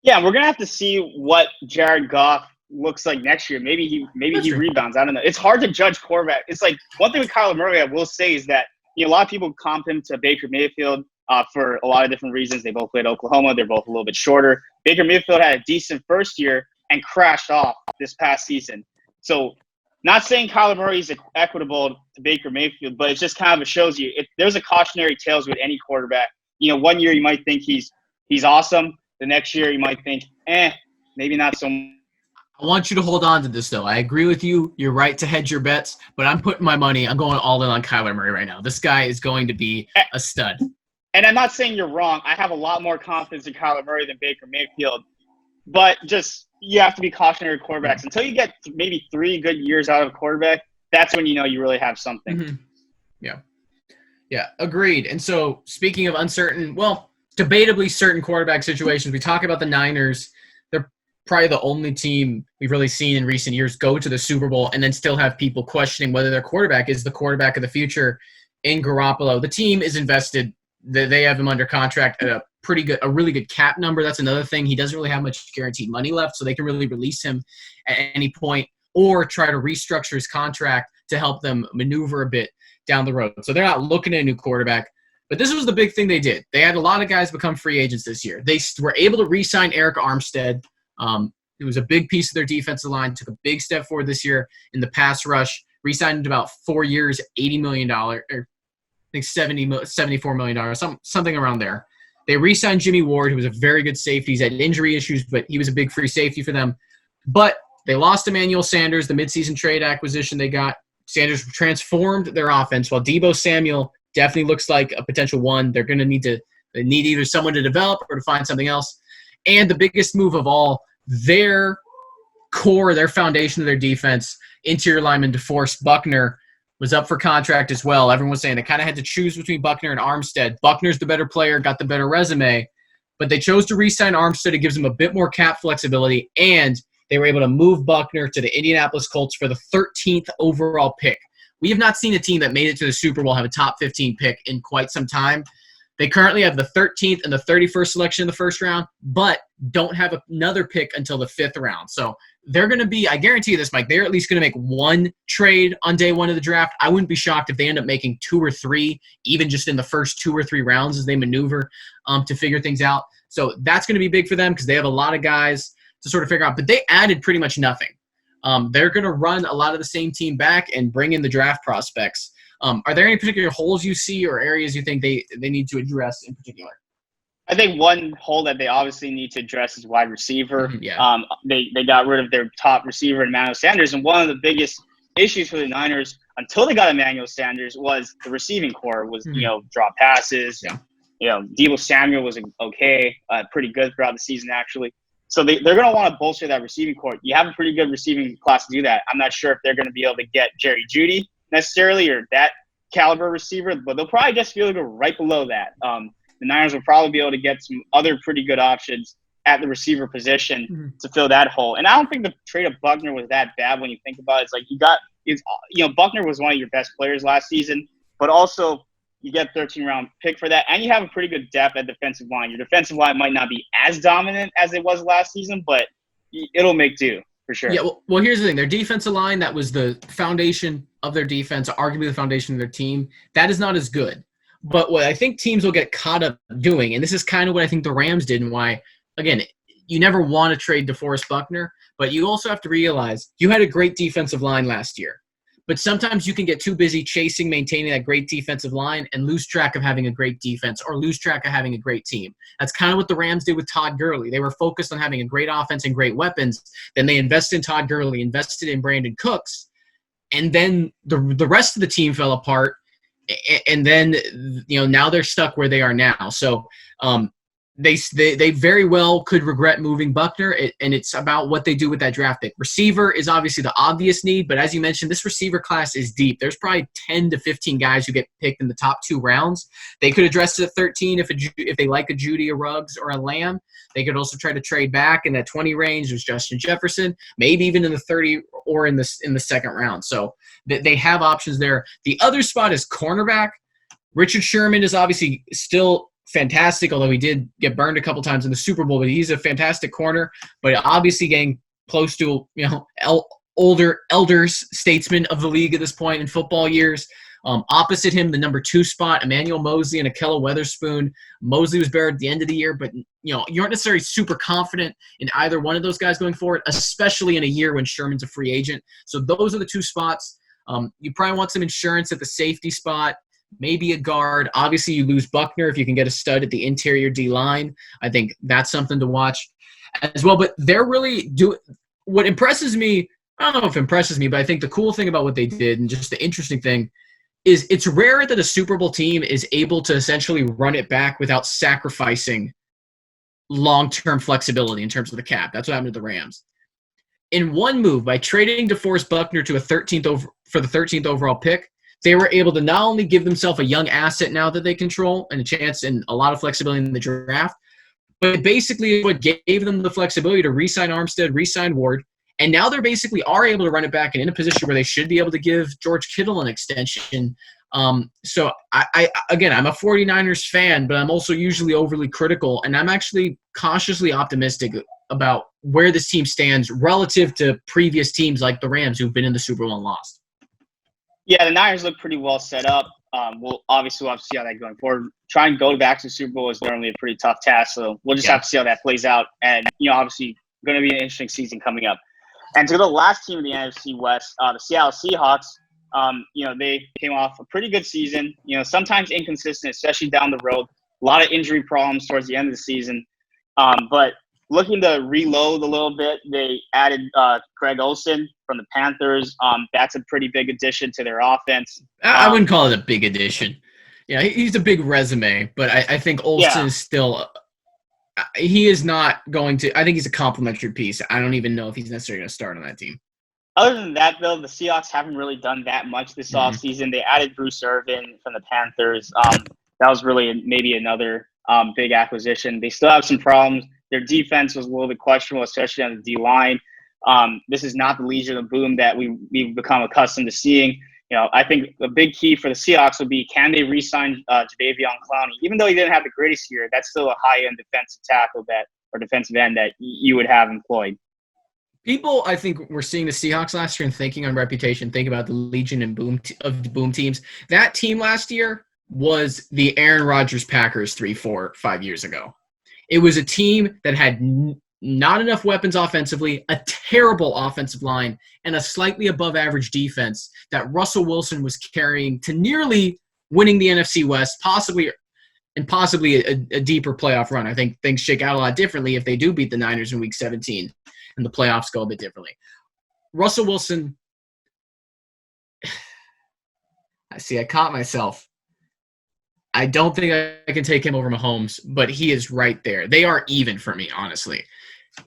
Yeah, we're gonna have to see what Jared Goff looks like next year. Maybe he true. rebounds. I don't know. It's hard to judge quarterback. It's like one thing with Kyler Murray, I will say, is that a lot of people comp him to Baker Mayfield for a lot of different reasons. They both played Oklahoma. They're both a little bit shorter. Baker Mayfield had a decent first year and crashed off this past season. So, not saying Kyler Murray is equitable to Baker Mayfield, but it just kind of shows you there's a cautionary tales with any quarterback. 1 year you might think he's awesome. The next year you might think, maybe not so much. I want you to hold on to this, though. I agree with you. You're right to hedge your bets, but I'm putting my money. I'm going all in on Kyler Murray right now. This guy is going to be a stud. And I'm not saying you're wrong. I have a lot more confidence in Kyler Murray than Baker Mayfield. But just you have to be cautionary quarterbacks. Until you get maybe 3 good years out of a quarterback, that's when you really have something. Mm-hmm. Yeah, agreed. And so speaking of uncertain, debatably certain quarterback situations, we talk about the Niners. They're probably the only team we've really seen in recent years go to the Super Bowl and then still have people questioning whether their quarterback is the quarterback of the future in Garoppolo. The team is invested. They have him under contract at a really good cap number. That's another thing. He doesn't really have much guaranteed money left, so they can really release him at any point or try to restructure his contract to help them maneuver a bit down the road. So they're not looking at a new quarterback. But this was the big thing they did. They had a lot of guys become free agents this year. They were able to re-sign Eric Armstead. It was a big piece of their defensive line, took a big step forward this year in the pass rush, re-signed about 4 years, $80 million, or I think $74 million, something around there. They re-signed Jimmy Ward, who was a very good safety. He's had injury issues, but he was a big free safety for them. But they lost Emmanuel Sanders, the midseason trade acquisition they got. Sanders transformed their offense, while Deebo Samuel definitely looks like a potential one. They're going to need either someone to develop or to find something else. And the biggest move of all, their core, their foundation of their defense, interior lineman DeForest Buckner, was up for contract as well. Everyone was saying they kind of had to choose between Buckner and Armstead. Buckner's the better player, got the better resume, but they chose to re-sign Armstead. It gives them a bit more cap flexibility, and they were able to move Buckner to the Indianapolis Colts for the 13th overall pick. We have not seen a team that made it to the Super Bowl have a top 15 pick in quite some time. They currently have the 13th and the 31st selection in the first round, but don't have another pick until the 5th round. So they're going to be, I guarantee you this, Mike, they're at least going to make one trade on day one of the draft. I wouldn't be shocked if they end up making 2 or 3, even just in the first 2 or 3 rounds as they maneuver to figure things out. So that's going to be big for them because they have a lot of guys to sort of figure out. But they added pretty much nothing. They're going to run a lot of the same team back and bring in the draft prospects. Are there any particular holes you see or areas you think they need to address in particular? I think one hole that they obviously need to address is wide receiver. Yeah. They got rid of their top receiver, Emmanuel Sanders, and one of the biggest issues for the Niners until they got Emmanuel Sanders was the receiving core was drop passes. Yeah. Deebo Samuel was okay, pretty good throughout the season actually. So they're going to want to bolster that receiving core. You have a pretty good receiving class to do that. I'm not sure if they're going to be able to get Jerry Jeudy necessarily or that caliber receiver, but they'll probably just be able to go right below that. The Niners will probably be able to get some other pretty good options at the receiver position to fill that hole. And I don't think the trade of Buckner was that bad when you think about it. It's like Buckner was one of your best players last season, but also you get 13-round pick for that, and you have a pretty good depth at defensive line. Your defensive line might not be as dominant as it was last season, but it'll make do for sure. Yeah, well, here's the thing. Their defensive line, that was the foundation of their defense, arguably the foundation of their team. That is not as good. But what I think teams will get caught up doing, and this is kind of what I think the Rams did and why, again, you never want to trade DeForest Buckner, but you also have to realize you had a great defensive line last year. But sometimes you can get too busy maintaining that great defensive line and lose track of having a great defense or lose track of having a great team. That's kind of what the Rams did with Todd Gurley. They were focused on having a great offense and great weapons. Then they invested in Todd Gurley, invested in Brandon Cooks, and then the rest of the team fell apart. And then, now they're stuck where they are now. So they very well could regret moving Buckner, and it's about what they do with that draft pick. Receiver is obviously the obvious need, but as you mentioned, this receiver class is deep. There's probably 10 to 15 guys who get picked in the top 2 rounds. They could address it at 13 if they like a Judy, a Ruggs, or a Lamb. They could also try to trade back in that 20 range. There's Justin Jefferson, maybe even in the 30 or in the second round. So they have options there. The other spot is cornerback. Richard Sherman is obviously still fantastic, although he did get burned a couple times in the Super Bowl, but he's a fantastic corner, but obviously getting close to, elders, statesmen of the league at this point in football years. Opposite him, the number 2 spot, Emmanuel Mosley and Akella Weatherspoon. Mosley was better at the end of the year, but you aren't necessarily super confident in either one of those guys going forward, especially in a year when Sherman's a free agent. So those are the 2 spots. You probably want some insurance at the safety spot, maybe a guard. Obviously, you lose Buckner if you can get a stud at the interior D-line. I think that's something to watch as well. But they're really doing – what impresses me – I don't know if it impresses me, but I think the cool thing about what they did and just the interesting thing is it's rare that a Super Bowl team is able to essentially run it back without sacrificing long-term flexibility in terms of the cap. That's what happened to the Rams. In one move, by trading DeForest Buckner to for the 13th overall pick, they were able to not only give themselves a young asset now that they control and a chance and a lot of flexibility in the draft, but basically what gave them the flexibility to re-sign Armstead, re-sign Ward, and now they're basically are able to run it back and in a position where they should be able to give George Kittle an extension. So again, I'm a 49ers fan, but I'm also usually overly critical, and I'm actually cautiously optimistic about where this team stands relative to previous teams like the Rams who've been in the Super Bowl and lost. Yeah, the Niners look pretty well set up. We'll have to see how that going forward. Trying to go back to the Super Bowl is normally a pretty tough task, so we'll just have to see how that plays out. And, obviously going to be an interesting season coming up. And to the last team in the NFC West, the Seattle Seahawks, they came off a pretty good season, sometimes inconsistent, especially down the road. A lot of injury problems towards the end of the season. But looking to reload a little bit, they added Greg Olsen from the Panthers. That's a pretty big addition to their offense. I wouldn't call it a big addition. Yeah, he's a big resume, but I think Olsen is still he is not going to – I think he's a complimentary piece. I don't even know if he's necessarily going to start on that team. Other than that, though, the Seahawks haven't really done that much this offseason. They added Bruce Irvin from the Panthers. That was really maybe another big acquisition. They still have some problems. Their defense was a little bit questionable, especially on the D-line. This is not the Legion of Boom that we've become accustomed to seeing. I think a big key for the Seahawks would be, can they re-sign Jadeveon Clowney? Even though he didn't have the greatest year, that's still a high-end defensive tackle or defensive end that you would have employed. People, I think, were seeing the Seahawks last year and thinking on reputation, think about the Legion and Boom of Boom teams. That team last year was the Aaron Rodgers Packers 3, 4, 5 years ago. It was a team that had not enough weapons offensively, a terrible offensive line, and a slightly above-average defense that Russell Wilson was carrying to nearly winning the NFC West, possibly a deeper playoff run. I think things shake out a lot differently if they do beat the Niners in Week 17 and the playoffs go a bit differently. Russell Wilson, I caught myself. I don't think I can take him over Mahomes, but he is right there. They are even for me, honestly.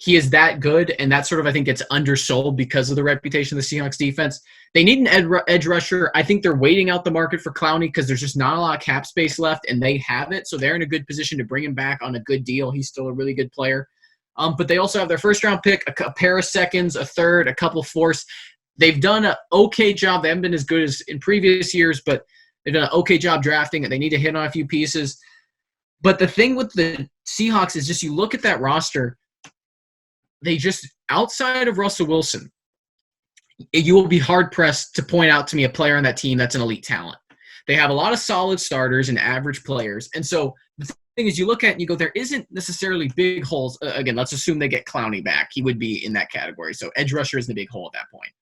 He is that good, and that sort of, I think, gets undersold because of the reputation of the Seahawks defense. They need an edge rusher. I think they're waiting out the market for Clowney because there's just not a lot of cap space left, and they have it, so they're in a good position to bring him back on a good deal. He's still a really good player. But they also have their first-round pick, a pair of seconds, a third, a couple fourths. They've done an okay job. They haven't been as good as in previous years, but they've done an okay job drafting, and they need to hit on a few pieces. But the thing with the Seahawks is just you look at that roster, they just, outside of Russell Wilson, you will be hard-pressed to point out to me a player on that team that's an elite talent. They have a lot of solid starters and average players. And so the thing is, you look at it and you go, there isn't necessarily big holes. Again, let's assume they get Clowney back. He would be in that category. So edge rusher isn't a big hole at that point.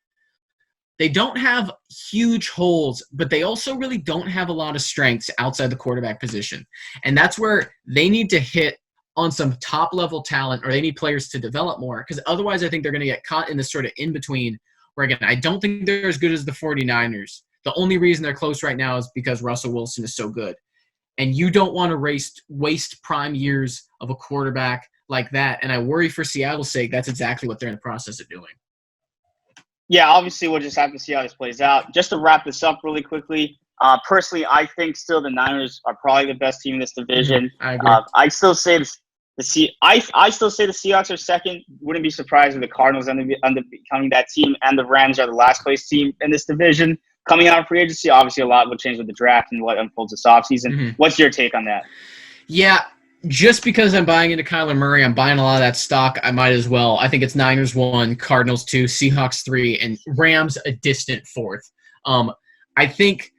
They don't have huge holes, but they also really don't have a lot of strengths outside the quarterback position. And that's where they need to hit on some top-level talent, or they need players to develop more, because otherwise I think they're going to get caught in this sort of in-between where, again, I don't think they're as good as the 49ers. The only reason they're close right now is because Russell Wilson is so good. And you don't want to waste prime years of a quarterback like that. And I worry for Seattle's sake, that's exactly what they're in the process of doing. Yeah, obviously we'll just have to see how this plays out. Just to wrap this up really quickly, personally, I think still the Niners are probably the best team in this division. I agree. I still say the Seahawks are second. Wouldn't be surprised if the Cardinals end up becoming that team, and the Rams are the last place team in this division. Coming out of free agency, obviously a lot will change with the draft and what unfolds this offseason. What's your take on that? Yeah, just because I'm buying into Kyler Murray, I'm buying a lot of that stock. I might as well. I think it's Niners 1, Cardinals 2, Seahawks 3, and Rams a distant 4th. I think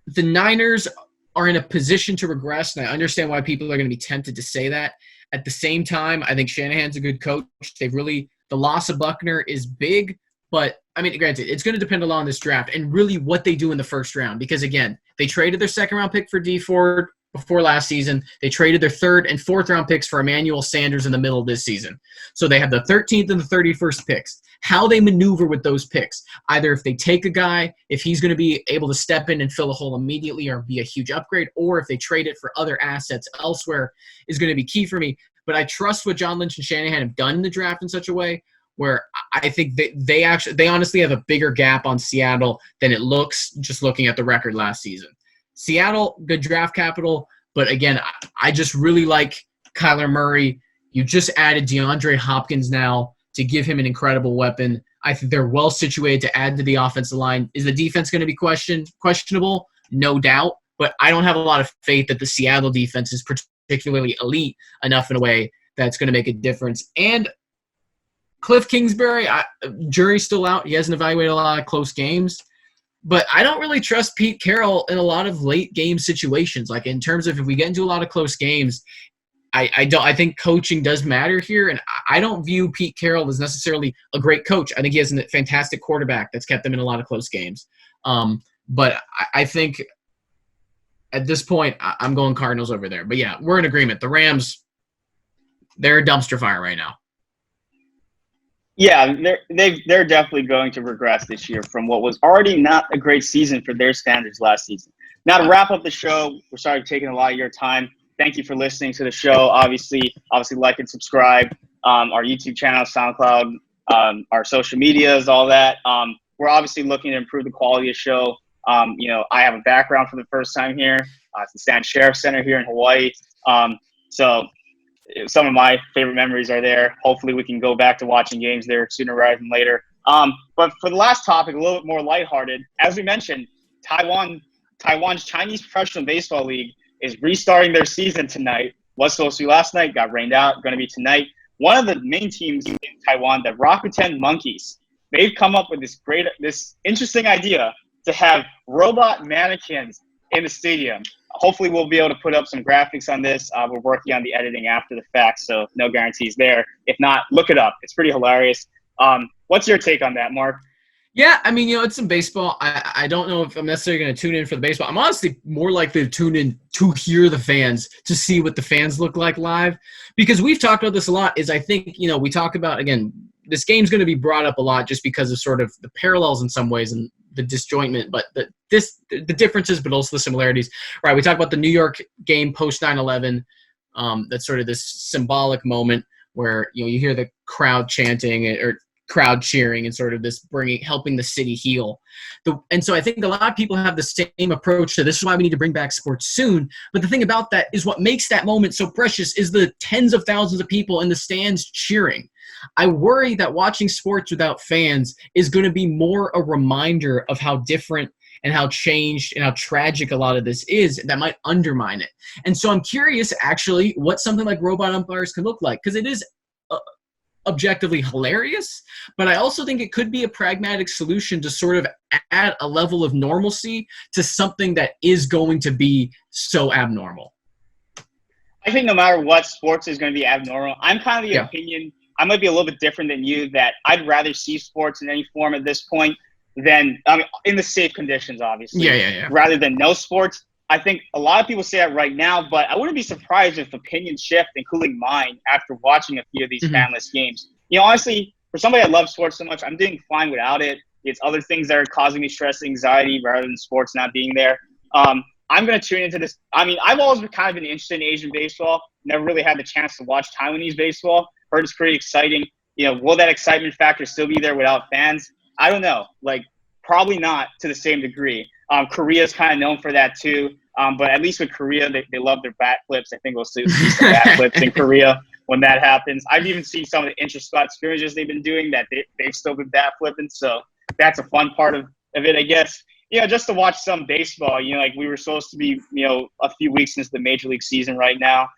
the Niners are in a position to regress, and I understand why people are going to be tempted to say that. At the same time, I think Shanahan's a good coach. The loss of Buckner is big, but I mean, granted, it's going to depend a lot on this draft and really what they do in the first round. Because again, they traded their second round pick for Dee Ford before last season. They traded their third and fourth round picks for Emmanuel Sanders in the middle of this season. So they have the 13th and the 31st picks. How they maneuver with those picks, either if they take a guy, if he's going to be able to step in and fill a hole immediately or be a huge upgrade, or if they trade it for other assets elsewhere, is going to be key for me. But I trust what John Lynch and Shanahan have done in the draft in such a way where I think they honestly have a bigger gap on Seattle than it looks just looking at the record last season. Seattle, good draft capital, but again, I just really like Kyler Murray. You just added DeAndre Hopkins now to give him an incredible weapon. I think they're well situated to add to the offensive line. Is the defense going to be questionable? No doubt, but I don't have a lot of faith that the Seattle defense is particularly elite enough in a way that's going to make a difference. And Cliff Kingsbury, jury's still out. He hasn't evaluated a lot of close games. But I don't really trust Pete Carroll in a lot of late game situations. Like in terms of if we get into a lot of close games, I think coaching does matter here. And I don't view Pete Carroll as necessarily a great coach. I think he has a fantastic quarterback that's kept them in a lot of close games. But I think at this point, I'm going Cardinals over there. But yeah, we're in agreement. The Rams, they're a dumpster fire right now. Yeah, they're definitely going to regress this year from what was already not a great season for their standards last season. Now to wrap up the show, we're sorry for taking a lot of your time. Thank you for listening to the show. Obviously like and subscribe. Our YouTube channel, SoundCloud, our social medias, all that. We're obviously looking to improve the quality of the show. I have a background for the first time here. It's the Stan Sheriff Center here in Hawaii. So some of my favorite memories are there. Hopefully we can go back to watching games there sooner rather than later. But for the last topic, a little bit more lighthearted, as we mentioned, Taiwan's Chinese Professional Baseball League is restarting their season tonight. Was supposed to be last night, got rained out, going to be tonight. One of the main teams in Taiwan, the Rakuten Monkeys, they've come up with this interesting idea to have robot mannequins in the stadium. Hopefully we'll be able to put up some graphics on this. We're working on the editing after the fact, so no guarantees there. If not, look it up. It's pretty hilarious. What's your take on that, Mark? Yeah, I mean, it's some baseball. I don't know if I'm necessarily going to tune in for the baseball. I'm honestly more likely to tune in to hear the fans, to see what the fans look like live. Because we've talked about this a lot, is I think, we talk about, again, this game's going to be brought up a lot just because of sort of the parallels in some ways and the disjointment, but the differences, but also the similarities. Right, we talk about the New York game post 9/11. That's sort of this symbolic moment where you hear the crowd chanting or crowd cheering and sort of this helping the city heal. And so I think a lot of people have the same approach to this is why we need to bring back sports soon. But the thing about that is what makes that moment so precious is the tens of thousands of people in the stands cheering. I worry that watching sports without fans is going to be more a reminder of how different and how changed and how tragic a lot of this is that might undermine it. And so I'm curious, actually, what something like robot umpires can look like, because it is objectively hilarious, but I also think it could be a pragmatic solution to sort of add a level of normalcy to something that is going to be so abnormal. I think no matter what, sports is going to be abnormal. I'm kind of the opinion, I might be a little bit different than you, that I'd rather see sports in any form at this point than, in the safe conditions, obviously, rather than no sports. I think a lot of people say that right now, but I wouldn't be surprised if opinions shift, including mine, after watching a few of these fanless games. Honestly, for somebody that loves sports so much, I'm doing fine without it. It's other things that are causing me stress and anxiety rather than sports not being there. I'm going to tune into this. I've always kind of been interested in Asian baseball. Never really had the chance to watch Taiwanese baseball. Heard it's pretty exciting. Will that excitement factor still be there without fans? I don't know. Probably not to the same degree. Korea is kind of known for that too. But at least with Korea, they love their bat flips. I think we'll see some bat flips in Korea when that happens. I've even seen some of the intra-spot scrimmages they've been doing that they've still been bat flipping. So that's a fun part of it, I guess. just to watch some baseball. Like we were supposed to be, a few weeks into the Major League season right now.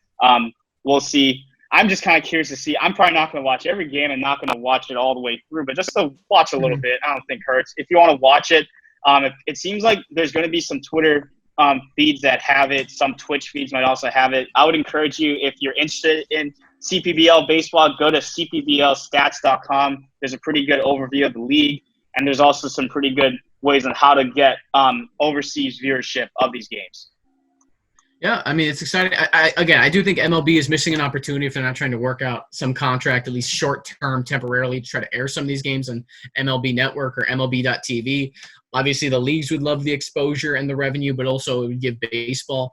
We'll see. I'm just kind of curious to see. I'm probably not going to watch every game and not going to watch it all the way through, but just to watch a little bit, I don't think hurts. If you want to watch it, it seems like there's going to be some Twitter feeds that have it. Some Twitch feeds might also have it. I would encourage you, if you're interested in CPBL baseball, go to cpblstats.com. There's a pretty good overview of the league, and there's also some pretty good ways on how to get overseas viewership of these games. Yeah, I mean, it's exciting. I do think MLB is missing an opportunity if they're not trying to work out some contract, at least short-term, temporarily, to try to air some of these games on MLB Network or MLB.TV. Obviously, the leagues would love the exposure and the revenue, but also it would give baseball,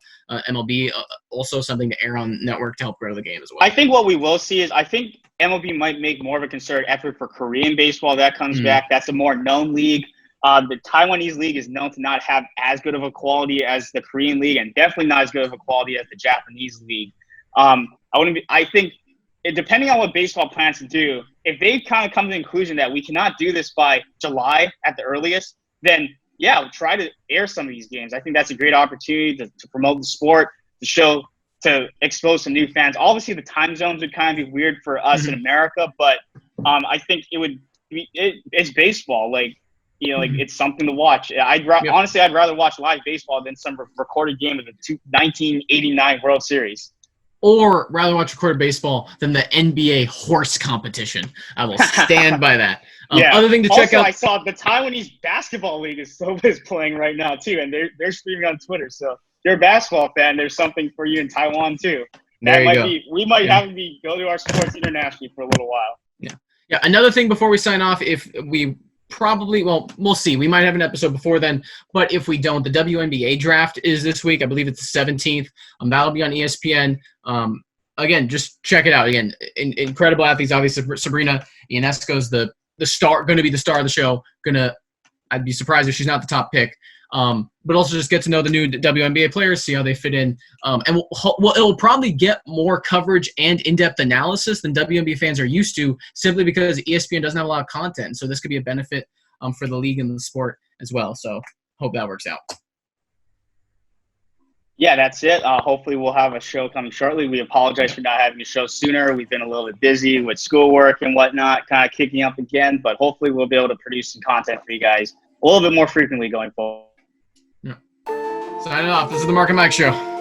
MLB, also something to air on network to help grow the game as well. I think what we will see is MLB might make more of a concerted effort for Korean baseball. That comes back. That's a more known league. The Taiwanese league is known to not have as good of a quality as the Korean league, and definitely not as good of a quality as the Japanese league. I think, depending on what baseball plans to do, if they kind of come to the conclusion that we cannot do this by July at the earliest, then yeah, we'll try to air some of these games. I think that's a great opportunity to promote the sport, to expose some new fans. Obviously, the time zones would kind of be weird for us in America, but I think it's baseball. It's something to watch. Honestly, I'd rather watch live baseball than some recorded game of the 1989 World Series. Or rather watch recorded baseball than the NBA horse competition. I will stand by that. Other thing to check out. I saw the Taiwanese basketball league is playing right now too, and they're streaming on Twitter. So if you're a basketball fan, there's something for you in Taiwan too. We might have to go to our sports internationally for a little while. Yeah. Another thing before we sign off, if we we'll see. We might have an episode before then, but if we don't, the WNBA draft is this week. I believe it's the 17th. That'll be on ESPN. Again, just check it out. Again, incredible athletes. Obviously, Sabrina Ionesco's the star, going to be the star of the show. I'd be surprised if she's not the top pick. But also just get to know the new WNBA players, see how they fit in. And it'll probably get more coverage and in-depth analysis than WNBA fans are used to, simply because ESPN doesn't have a lot of content. So this could be a benefit for the league and the sport as well. So hope that works out. Yeah, that's it. Hopefully we'll have a show coming shortly. We apologize for not having a show sooner. We've been a little bit busy with schoolwork and whatnot, kind of kicking up again. But hopefully we'll be able to produce some content for you guys a little bit more frequently going forward. Signing off. This is the Marc and Mike Show.